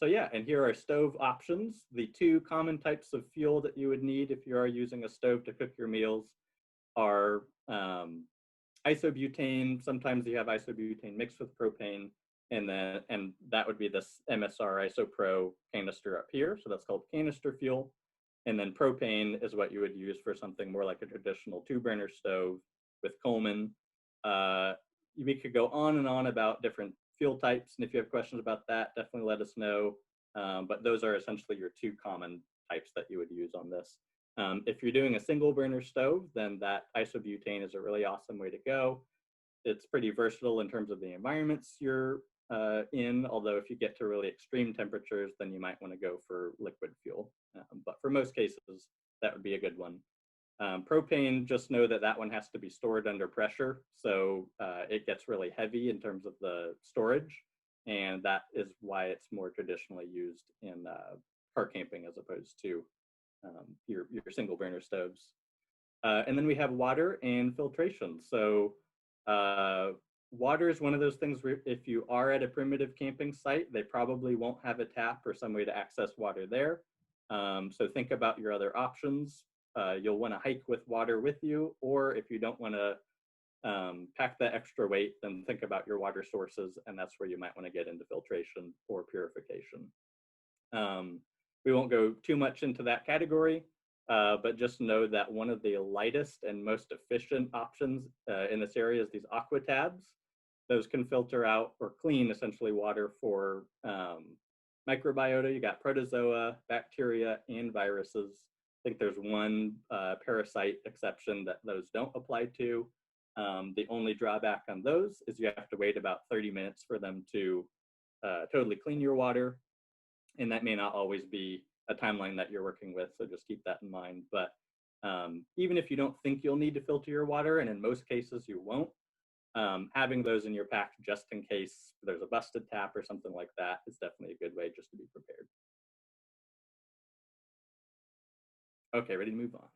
So yeah, and here are stove options. The two common types of fuel that you would need if you are using a stove to cook your meals are isobutane. Sometimes you have isobutane mixed with propane, and that would be this MSR IsoPro canister up here. So that's called canister fuel. And then propane is what you would use for something more like a traditional 2-burner stove with Coleman. We could go on and on about different fuel types, and if you have questions about that, definitely let us know. But those are essentially your two common types that you would use on this. If you're doing a single burner stove, then that isobutane is a really awesome way to go. It's pretty versatile in terms of the environments you're in, although if you get to really extreme temperatures, then you might want to go for liquid fuel. But for most cases, that would be a good one. Propane, just know that that one has to be stored under pressure. So it gets really heavy in terms of the storage. And that is why it's more traditionally used in car camping as opposed to your single burner stoves. And then we have water and filtration. So water is one of those things where if you are at a primitive camping site, they probably won't have a tap or some way to access water there. So think about your other options. You'll want to hike with water with you, or if you don't want to pack that extra weight, then think about your water sources, and that's where you might want to get into filtration or purification. We won't go too much into that category, but just know that one of the lightest and most efficient options in this area is these aqua tabs. Those can filter out or clean essentially water for microbiota. You got protozoa, bacteria, and viruses. I think there's one parasite exception that those don't apply to. The only drawback on those is you have to wait about 30 minutes for them to totally clean your water. And that may not always be a timeline that you're working with, so just keep that in mind. But even if you don't think you'll need to filter your water, and in most cases you won't, having those in your pack just in case there's a busted tap or something like that is definitely a good way just to be prepared. Okay, ready to move on.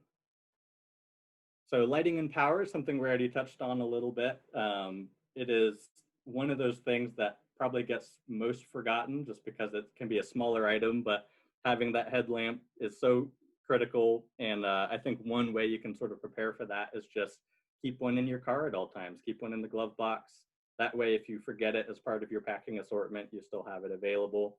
So lighting and power is something we already touched on a little bit. It is one of those things that probably gets most forgotten just because it can be a smaller item, but having that headlamp is so critical. And I think one way you can sort of prepare for that is just keep one in your car at all times. Keep one in the glove box. That way, if you forget it as part of your packing assortment, you still have it available.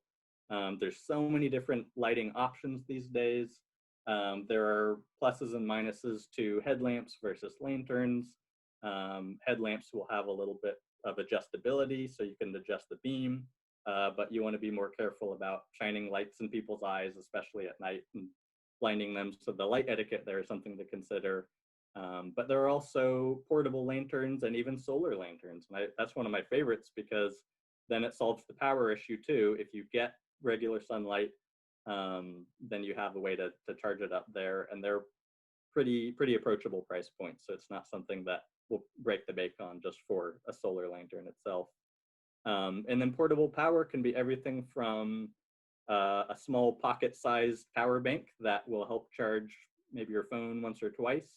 There's so many different lighting options these days. There are pluses and minuses to headlamps versus lanterns. Headlamps will have a little bit of adjustability, so you can adjust the beam, but you want to be more careful about shining lights in people's eyes, especially at night, and blinding them. So the light etiquette there is something to consider. But there are also portable lanterns and even solar lanterns. And that's one of my favorites because then it solves the power issue too. If you get regular sunlight, then you have a way to charge it up there, and they're pretty approachable price points. So it's not something that will break the bank on just for a solar lantern itself. And then portable power can be everything from a small pocket-sized power bank that will help charge maybe your phone once or twice.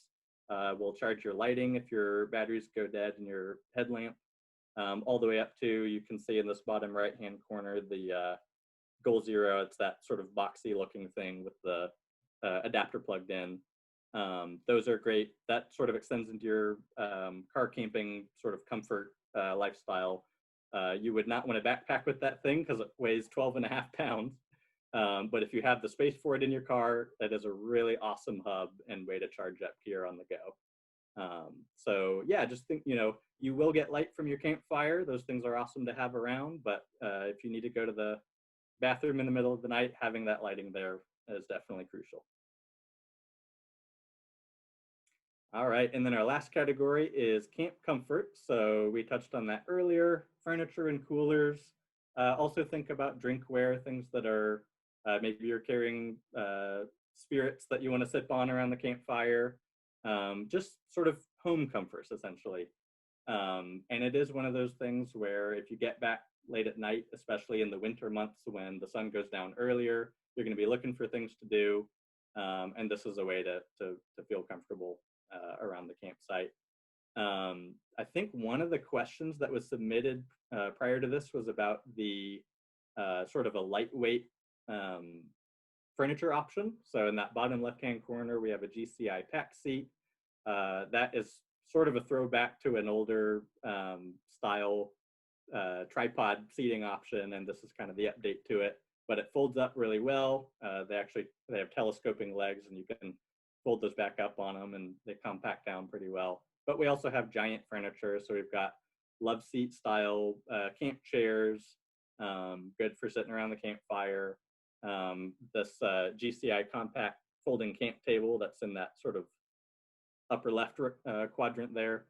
Will charge your lighting if your batteries go dead in your headlamp. All the way up to, you can see in this bottom right-hand corner, the Goal Zero. It's that sort of boxy looking thing with the adapter plugged in. Those are great. That sort of extends into your car camping sort of comfort lifestyle. You would not want to backpack with that thing because it weighs 12.5 pounds. But if you have the space for it in your car, that is a really awesome hub and way to charge up gear on the go. So yeah, just think, you will get light from your campfire. Those things are awesome to have around, but if you need to go to the bathroom in the middle of the night, having that lighting there is definitely crucial. All right, and then our last category is camp comfort. So we touched on that earlier, furniture and coolers. Also think about drinkware, things that are, maybe you're carrying spirits that you want to sip on around the campfire. Just sort of home comforts, essentially. And it is one of those things where if you get back late at night, especially in the winter months when the sun goes down earlier, you're going to be looking for things to do. And this is a way to feel comfortable around the campsite. I think one of the questions that was submitted prior to this was about the sort of a lightweight furniture option. So in that bottom left-hand corner, we have a GCI pack seat. That is sort of a throwback to an older style tripod seating option, and this is kind of the update to it. But it folds up really well. They have telescoping legs, and you can fold those back up on them, and they compact down pretty well. But we also have giant furniture, so we've got love seat style camp chairs, good for sitting around the campfire. This GCI compact folding camp table that's in that sort of upper left quadrant there.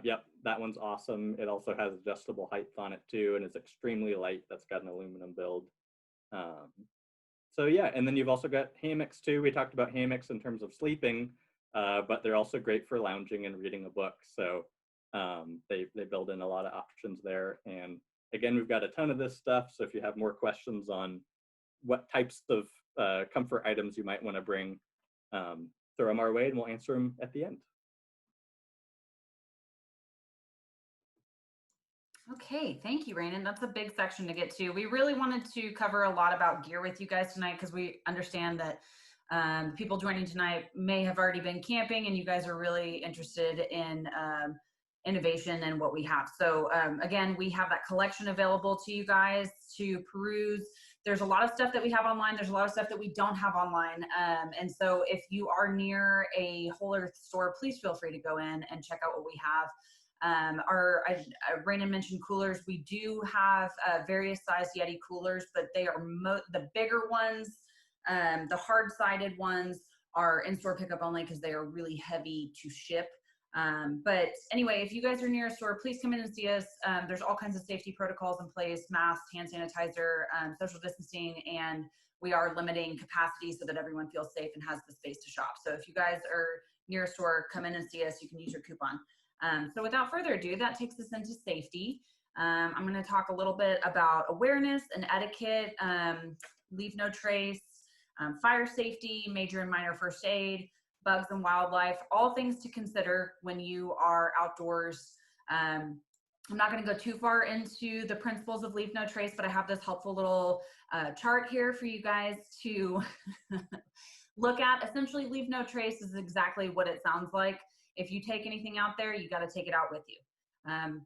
Yep, that one's awesome. It also has adjustable height on it too, and it's extremely light. That's got an aluminum build. So yeah, and then you've also got hammocks too. We talked about hammocks in terms of sleeping, but they're also great for lounging and reading a book. So they build in a lot of options there. And again, we've got a ton of this stuff. So if you have more questions on what types of comfort items you might want to bring, throw them our way and we'll answer them at the end. Okay, thank you, Rainin. That's a big section to get to. We really wanted to cover a lot about gear with you guys tonight because we understand that people joining tonight may have already been camping and you guys are really interested in innovation and what we have. So again, we have that collection available to you guys to peruse. There's a lot of stuff that we have online. There's a lot of stuff that we don't have online. And so if you are near a Whole Earth store, please feel free to go in and check out what we have. Rainin mentioned coolers. We do have various size Yeti coolers, but they are the bigger ones, the hard-sided ones are in-store pickup only because they are really heavy to ship. But anyway, if you guys are near a store, please come in and see us. There's all kinds of safety protocols in place, masks, hand sanitizer, social distancing, and we are limiting capacity so that everyone feels safe and has the space to shop. So if you guys are near a store, come in and see us. You can use your coupon. So without further ado, that takes us into safety. I'm going to talk a little bit about awareness and etiquette, leave no trace, fire safety, major and minor first aid, bugs and wildlife, all things to consider when you are outdoors. I'm not going to go too far into the principles of leave no trace, but I have this helpful little chart here for you guys to look at. Essentially, leave no trace is exactly what it sounds like. If you take anything out there, you got to take it out with you.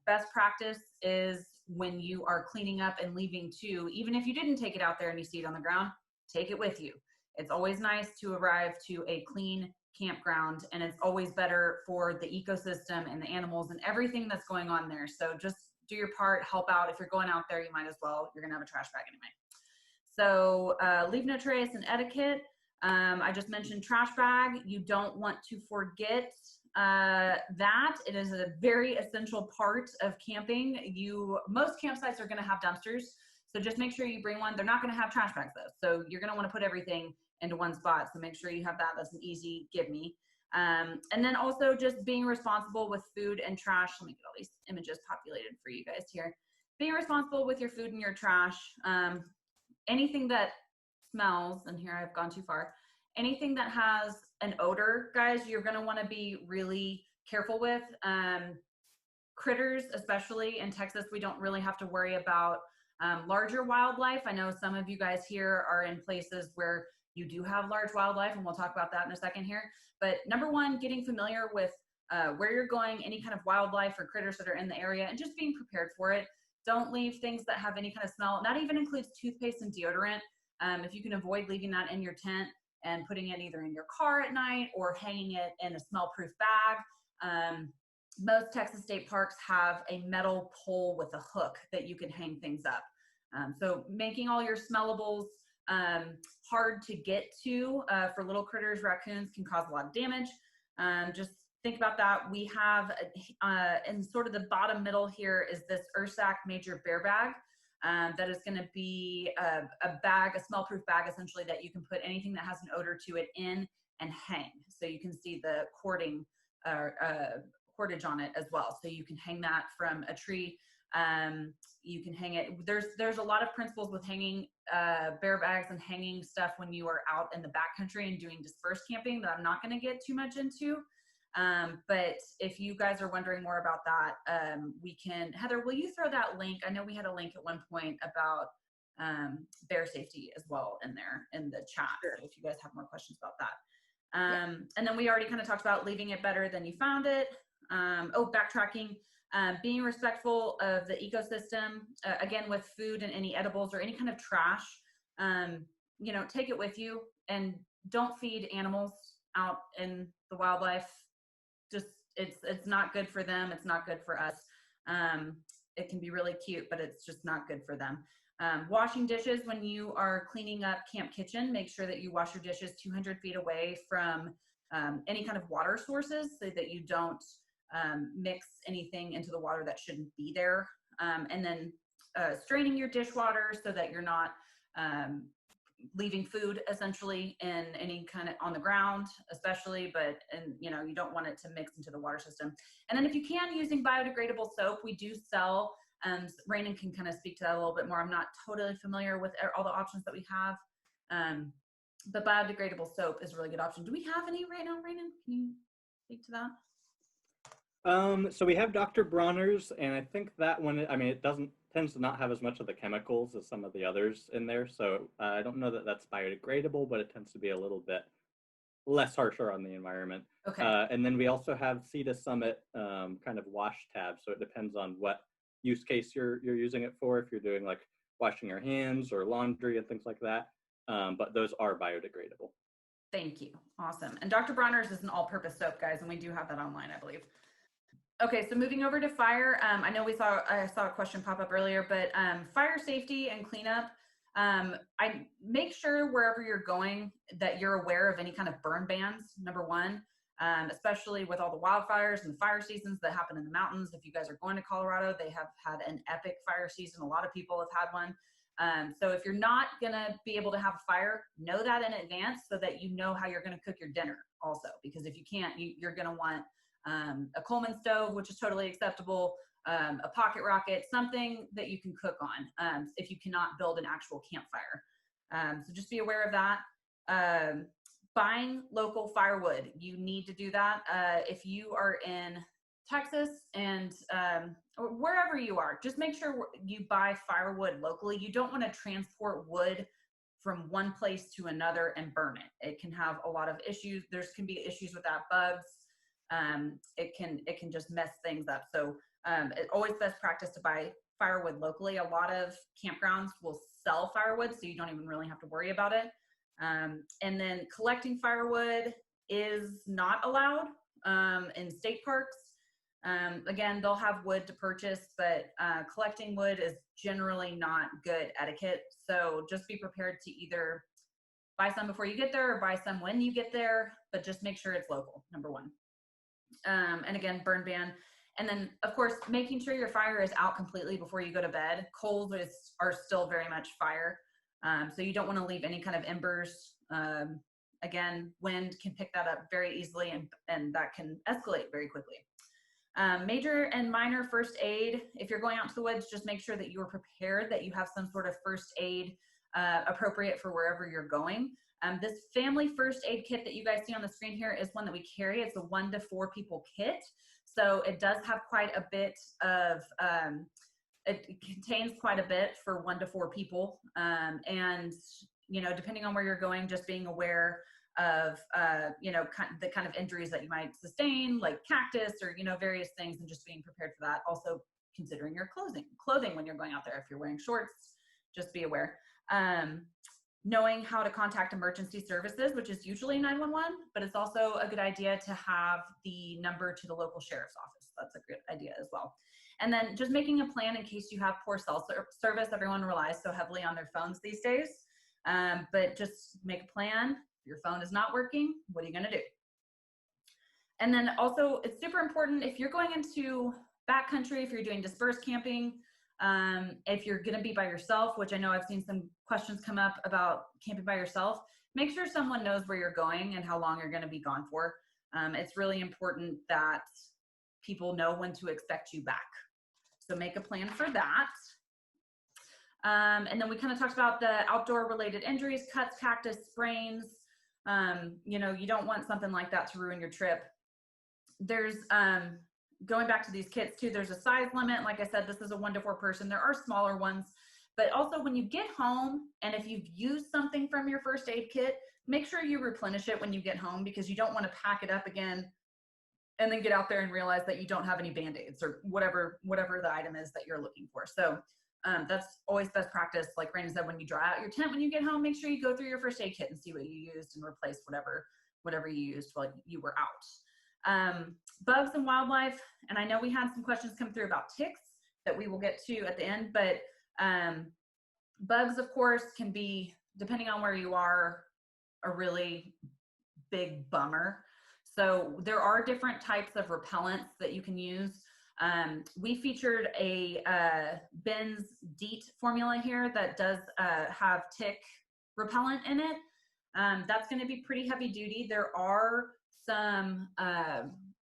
Best practice is when you are cleaning up and leaving too, even if you didn't take it out there and you see it on the ground, take it with you. It's always nice to arrive to a clean campground, and it's always better for the ecosystem and the animals and everything that's going on there. So just do your part, help out. If you're going out there, you might as well. You're gonna have a trash bag anyway. So leave no trace and etiquette. I just mentioned trash bag. You don't want to forget that. It is a very essential part of camping. Most campsites are gonna have dumpsters. So just make sure you bring one. They're not gonna have trash bags though. So you're gonna wanna put everything into one spot. So make sure you have that. That's an easy give me. And then also just being responsible with food and trash. Let me get all these images populated for you guys here. Being responsible with your food and your trash. Anything that smells, and here I've gone too far, anything that has an odor, guys, you're gonna wanna be really careful with. Critters, especially in Texas, we don't really have to worry about larger wildlife. I know some of you guys here are in places where you do have large wildlife, and we'll talk about that in a second here. But number one, getting familiar with where you're going, any kind of wildlife or critters that are in the area, and just being prepared for it. Don't leave things that have any kind of smell. That even includes toothpaste and deodorant. If you can avoid leaving that in your tent and putting it either in your car at night or hanging it in a smell-proof bag, Most Texas state parks have a metal pole with a hook that you can hang things up. So making all your smellables hard to get to for little critters, raccoons can cause a lot of damage. Just think about that. We have in sort of the bottom middle here is this Ursac Major Bear Bag. That is going to be a bag, a smell-proof bag, essentially, that you can put anything that has an odor to it in and hang. So you can see the cording, cordage on it as well. So you can hang that from a tree. You can hang it. There's a lot of principles with hanging bear bags and hanging stuff when you are out in the backcountry and doing dispersed camping that I'm not going to get too much into. But if you guys are wondering more about that, we can, Heather, will you throw that link? I know we had a link at one point about bear safety as well in there in the chat. Sure. So if you guys have more questions about that. And then we already kind of talked about leaving it better than you found it. Backtracking, being respectful of the ecosystem, again, with food and any edibles or any kind of trash, take it with you and don't feed animals out in the wildlife. Just, it's not good for them. It's not good for us. It can be really cute, but it's just not good for them. Washing dishes when you are cleaning up camp kitchen, make sure that you wash your dishes 200 feet away from any kind of water sources so that you don't mix anything into the water that shouldn't be there. And then straining your dishwater so that you're not leaving food essentially in any kind of on the ground, especially, you don't want it to mix into the water system. And then if you can, using biodegradable soap, we do sell, Rainen can kind of speak to that a little bit more. I'm not totally familiar with all the options that we have. But biodegradable soap is a really good option. Do we have any right now, Rainen? Can you speak to that? So we have Dr. Bronner's, and I think that one, it tends to not have as much of the chemicals as some of the others in there. So I don't know that that's biodegradable, but it tends to be a little bit less harsher on the environment. Okay. And then we also have Ceta Summit kind of wash tabs. So it depends on what use case you're using it for, if you're doing like washing your hands or laundry and things like that. But those are biodegradable. Thank you. Awesome. And Dr. Bronner's is an all-purpose soap, guys, and we do have that online, I believe. Okay, so moving over to fire, I know I saw a question pop up earlier, but fire safety and cleanup, I make sure wherever you're going that you're aware of any kind of burn bans, number one, especially with all the wildfires and the fire seasons that happen in the mountains. If you guys are going to Colorado, they have had an epic fire season. A lot of people have had one. So if you're not gonna be able to have a fire, know that in advance so that you know how you're gonna cook your dinner also, because if you can't, you're gonna want a Coleman stove, which is totally acceptable, a pocket rocket, something that you can cook on if you cannot build an actual campfire. So just be aware of that. Buying local firewood, you need to do that. If you are in Texas and wherever you are, just make sure you buy firewood locally. You don't want to transport wood from one place to another and burn it. It can have a lot of issues. There can be issues with that, bugs. It can just mess things up. So it's always best practice to buy firewood locally. A lot of campgrounds will sell firewood, so you don't even really have to worry about it. And then collecting firewood is not allowed in state parks. Again, they'll have wood to purchase, but collecting wood is generally not good etiquette. So just be prepared to either buy some before you get there or buy some when you get there, but just make sure it's local, number one. And again, burn ban. And then, of course, making sure your fire is out completely before you go to bed. Coals are still very much fire. So you don't want to leave any kind of embers. Again, wind can pick that up very easily, and that can escalate very quickly. Major and minor first aid. If you're going out to the woods, just make sure that you're prepared, that you have some sort of first aid appropriate for wherever you're going. This family first aid kit that you guys see on the screen here is one that we carry. It's a 1 to 4 people kit. So it does have quite a bit of, it contains quite a bit for 1 to 4 people. And, depending on where you're going, just being aware of, the kind of injuries that you might sustain, like cactus or, various things, and just being prepared for that. Also considering your clothing when you're going out there. If you're wearing shorts, just be aware. knowing how to contact emergency services, which is usually 911, but it's also a good idea to have the number to the local sheriff's office. That's a good idea as well. And then just making a plan in case you have poor cell service. Everyone relies so heavily on their phones these days, but just make a plan. If your phone is not working, what are you going to do? And then also, it's super important if you're going into backcountry, if you're doing dispersed camping, if you're going to be by yourself, which I know I've seen some questions come up about camping by yourself, make sure someone knows where you're going and how long you're going to be gone for. It's really important that people know when to expect you back. So make a plan for that. And then we kind of talked about the outdoor related injuries, cuts, cactus, sprains. You know, you don't want something like that to ruin your trip. There's, going back to these kits too, there's a size limit. Like I said, this is a 1 to 4 person. There are smaller ones, but also when you get home and if you've used something from your first aid kit, make sure you replenish it when you get home, because you don't want to pack it up again and then get out there and realize that you don't have any Band-Aids or whatever the item is that you're looking for. So that's always best practice. Like Raina said, when you dry out your tent, when you get home, make sure you go through your first aid kit and see what you used and replace whatever you used while you were out. Bugs and wildlife, and I know we had some questions come through about ticks that we will get to at the end, but bugs, of course, can be, depending on where you are, a really big bummer. So there are different types of repellents that you can use. We featured a Ben's DEET formula here that does have tick repellent in it. That's going to be pretty heavy duty. There are some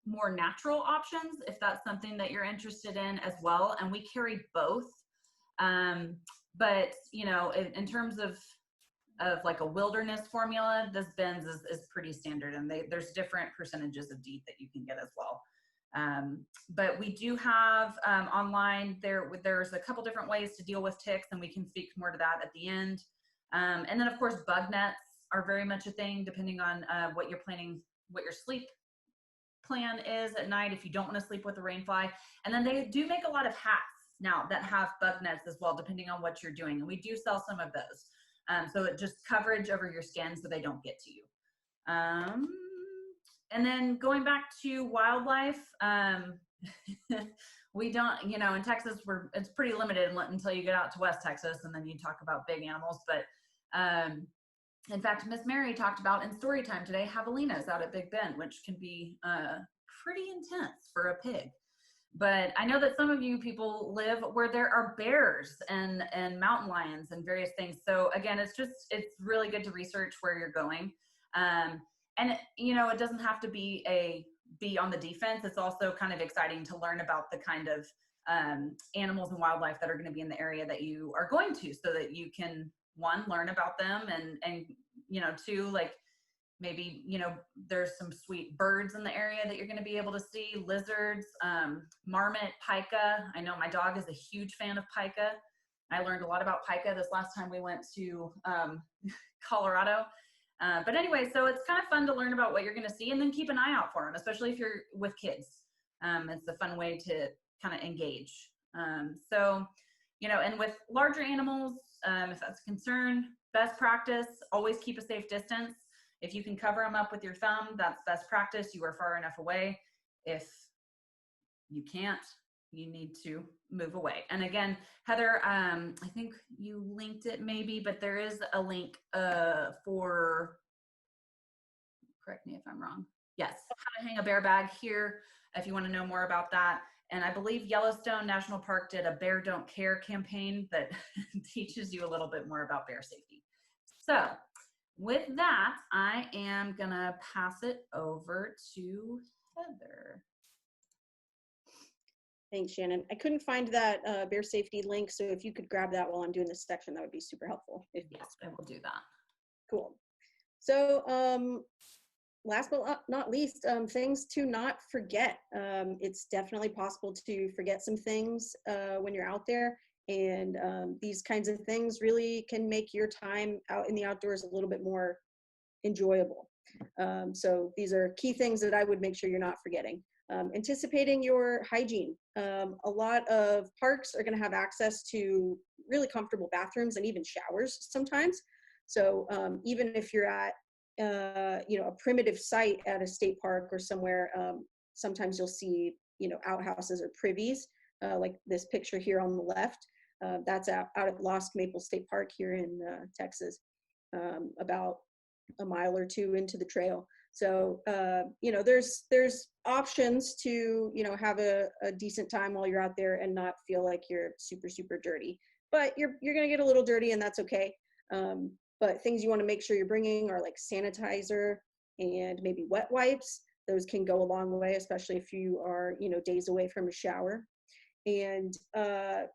more natural options if that's something that you're interested in as well, and we carry both. But you know, in terms of like a wilderness formula, this Ben's is pretty standard, and there's different percentages of DEET that you can get as well. But we do have online there's a couple different ways to deal with ticks, and we can speak more to that at the end. And then of course bug nets are very much a thing, depending on what you're planning, what your sleep plan is at night if you don't want to sleep with a rainfly. And then they do make a lot of hats now that have bug nets as well, depending on what you're doing, and we do sell some of those. So it just coverage over your skin so they don't get to you. And then going back to wildlife, we don't, you know, in Texas, it's pretty limited until you get out to West Texas, and then you talk about big animals. But in fact, Miss Mary talked about in story time today, javelinas out at Big Bend, which can be pretty intense for a pig. But I know that some of you people live where there are bears and mountain lions and various things. So again, it's really good to research where you're going. And you know, it doesn't have to be on the defense. It's also kind of exciting to learn about the kind of animals and wildlife that are going to be in the area that you are going to, so that you can, one, learn about them, and you know, two, like maybe, you know, there's some sweet birds in the area that you're going to be able to see, lizards, marmot, pika. I know my dog is a huge fan of pika. I learned a lot about pika this last time we went to Colorado. But anyway, so it's kind of fun to learn about what you're going to see, and then keep an eye out for them, especially if you're with kids. It's a fun way to kind of engage. So, you know, and with larger animals, if that's a concern, best practice, always keep a safe distance. If you can cover them up with your thumb, that's best practice. You are far enough away. If you can't, you need to move away. And again, Heather, I think you linked it maybe, but there is a link for, correct me if I'm wrong. Yes, how to hang a bear bag here if you want to know more about that. And I believe Yellowstone National Park did a Bear Don't Care campaign that teaches you a little bit more about bear safety. So with that, I am gonna pass it over to Heather. Thanks, Shannon. I couldn't find that bear safety link, so if you could grab that while I'm doing this section, that would be super helpful. Yes, I will do that. Cool. So last but not least, things to not forget. It's definitely possible to forget some things when you're out there, and these kinds of things really can make your time out in the outdoors a little bit more enjoyable. So these are key things that I would make sure you're not forgetting. Anticipating your hygiene. A lot of parks are going to have access to really comfortable bathrooms and even showers sometimes. So even if you're at, a primitive site at a state park or somewhere, sometimes you'll see, outhouses or privies, like this picture here on the left. That's out at Lost Maple State Park here in Texas, about a mile or two into the trail. So, there's options to, have a decent time while you're out there and not feel like you're super, super dirty. But you're going to get a little dirty, and that's okay. But things you want to make sure you're bringing are like sanitizer and maybe wet wipes. Those can go a long way, especially if you are, days away from a shower. And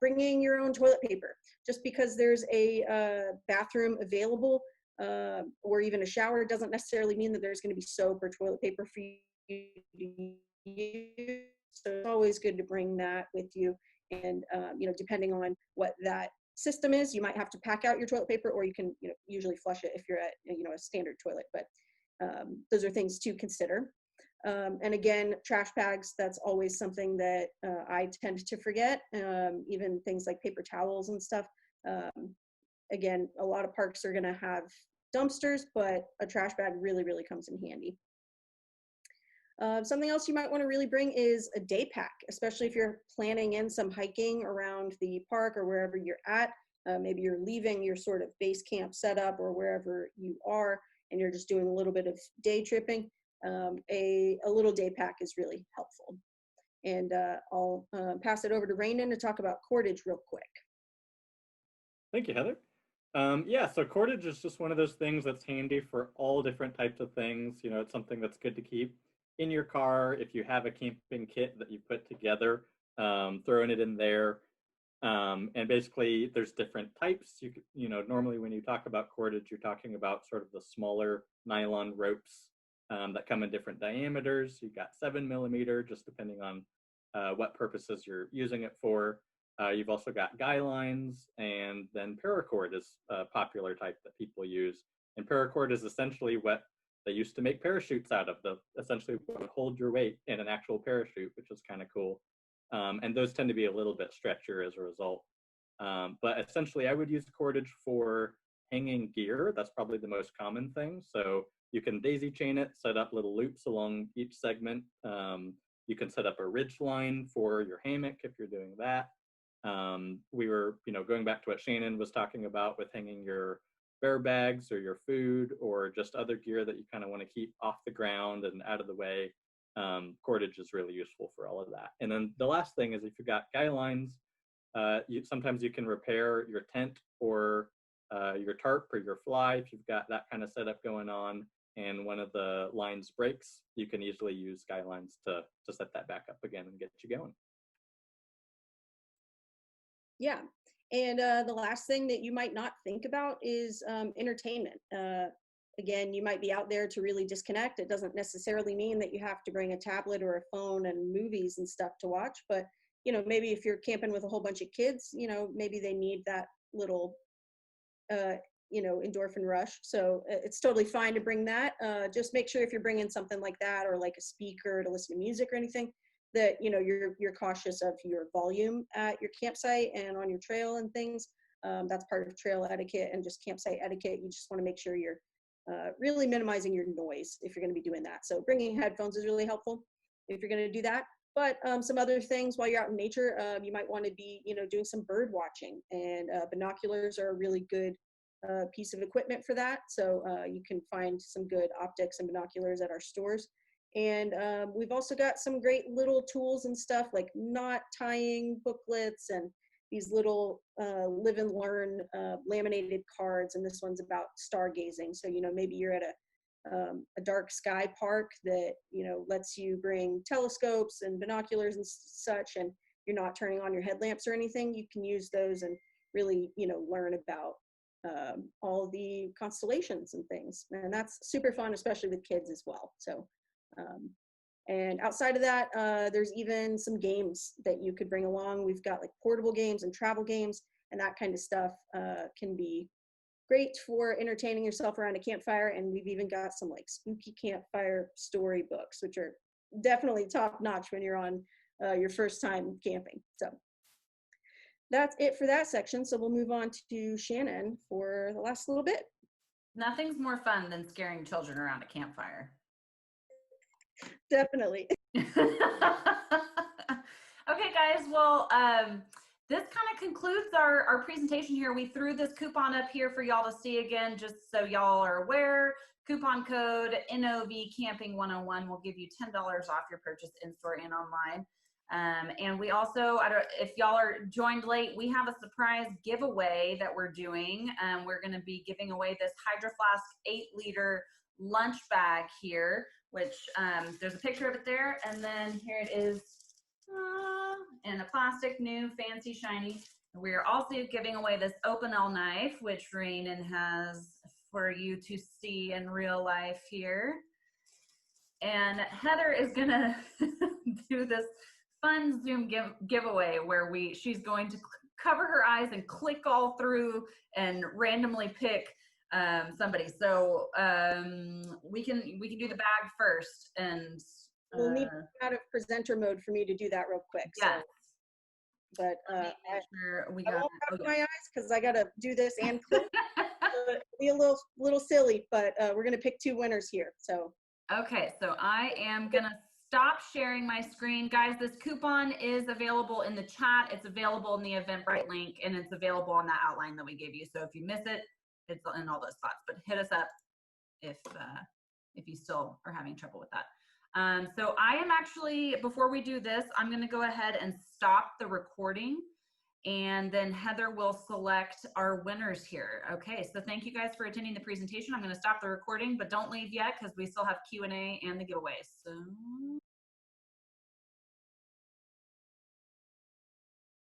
bringing your own toilet paper. Just because there's a bathroom available or even a shower doesn't necessarily mean that there's going to be soap or toilet paper for you to use. So it's always good to bring that with you. And, depending on what that system is, you might have to pack out your toilet paper, or you can, usually flush it if you're at, a standard toilet. But those are things to consider. And again, trash bags, that's always something that I tend to forget, even things like paper towels and stuff. Again, a lot of parks are going to have dumpsters, but a trash bag really, really comes in handy. Something else you might want to really bring is a day pack, especially if you're planning in some hiking around the park or wherever you're at. Maybe you're leaving your sort of base camp setup or wherever you are, and you're just doing a little bit of day tripping. A little day pack is really helpful. And I'll pass it over to Rainin to talk about cordage real quick. Thank you, Heather. Yeah, so cordage is just one of those things that's handy for all different types of things. It's something that's good to keep in your car. If you have a camping kit that you put together, throwing it in there. And basically there's different types. Normally when you talk about cordage, you're talking about sort of the smaller nylon ropes that come in different diameters. You've got 7mm, just depending on what purposes you're using it for. You've also got guy lines, and then paracord is a popular type that people use. And paracord is essentially what they used to make parachutes out of, essentially what would hold your weight in an actual parachute, which is kind of cool. And those tend to be a little bit stretchier as a result. But essentially, I would use cordage for hanging gear. That's probably the most common thing. So you can daisy chain it, set up little loops along each segment. You can set up a ridge line for your hammock if you're doing that. We were, going back to what Shannon was talking about with hanging your bear bags or your food or just other gear that you kind of want to keep off the ground and out of the way. Cordage is really useful for all of that. And then the last thing is if you've got guy lines, sometimes you can repair your tent or your tarp or your fly if you've got that kind of setup going on and one of the lines breaks, you can easily use guy lines to set that back up again and get you going. Yeah. And the last thing that you might not think about is entertainment. Again, you might be out there to really disconnect. It doesn't necessarily mean that you have to bring a tablet or a phone and movies and stuff to watch, but maybe if you're camping with a whole bunch of kids, maybe they need that little endorphin rush. So it's totally fine to bring that. Just make sure if you're bringing something like that or like a speaker to listen to music or anything, that you're cautious of your volume at your campsite and on your trail and things. That's part of trail etiquette and just campsite etiquette. You just want to make sure you're really minimizing your noise if you're going to be doing that. So bringing headphones is really helpful if you're going to do that. But some other things while you're out in nature, you might want to be doing some bird watching, and binoculars are a really good piece of equipment for that. So you can find some good optics and binoculars at our stores. And we've also got some great little tools and stuff like knot tying booklets and these little live and learn laminated cards. And this one's about stargazing. So, maybe you're at a dark sky park that, lets you bring telescopes and binoculars and such, and you're not turning on your headlamps or anything. You can use those and really, learn about all the constellations and things. And that's super fun, especially with kids as well. So, and outside of that, there's even some games that you could bring along. We've got like portable games and travel games, and that kind of stuff can be great for entertaining yourself around a campfire. And we've even got some like spooky campfire story books, which are definitely top notch when you're on your first time camping. So that's it for that section. So we'll move on to Shannon for the last little bit. Nothing's more fun than scaring children around a campfire. Definitely. Okay, guys. Well, this kind of concludes our presentation here. We threw this coupon up here for y'all to see again, just so y'all are aware. Coupon code NOV Camping 101 will give you $10 off your purchase in-store and online. And we also, if y'all are joined late, we have a surprise giveaway that we're doing. We're going to be giving away this Hydro Flask 8-liter lunch bag here, which there's a picture of it there. And then here it is in a plastic, new, fancy, shiny. We're also giving away this Opinel knife, which Rainin has for you to see in real life here. And Heather is gonna do this fun Zoom giveaway where she's going to cover her eyes and click all through and randomly pick somebody. So we can do the bag first, and We'll need to get out of presenter mode for me to do that real quick. yes. So, but I won't cover my eyes because I gotta do this and click. It'll be a little silly, but we're gonna pick 2 winners here. So. Okay, so I am gonna stop sharing my screen. Guys, this coupon is available in the chat. It's available in the Eventbrite link, and it's available on that outline that we gave you. So if you miss it, it's in all those spots, but hit us up if you still are having trouble with that. So I am actually, before we do this, I'm gonna go ahead and stop the recording, and then Heather will select our winners here. Okay, so thank you guys for attending the presentation. I'm gonna stop the recording, but don't leave yet because we still have Q&A and the giveaways. So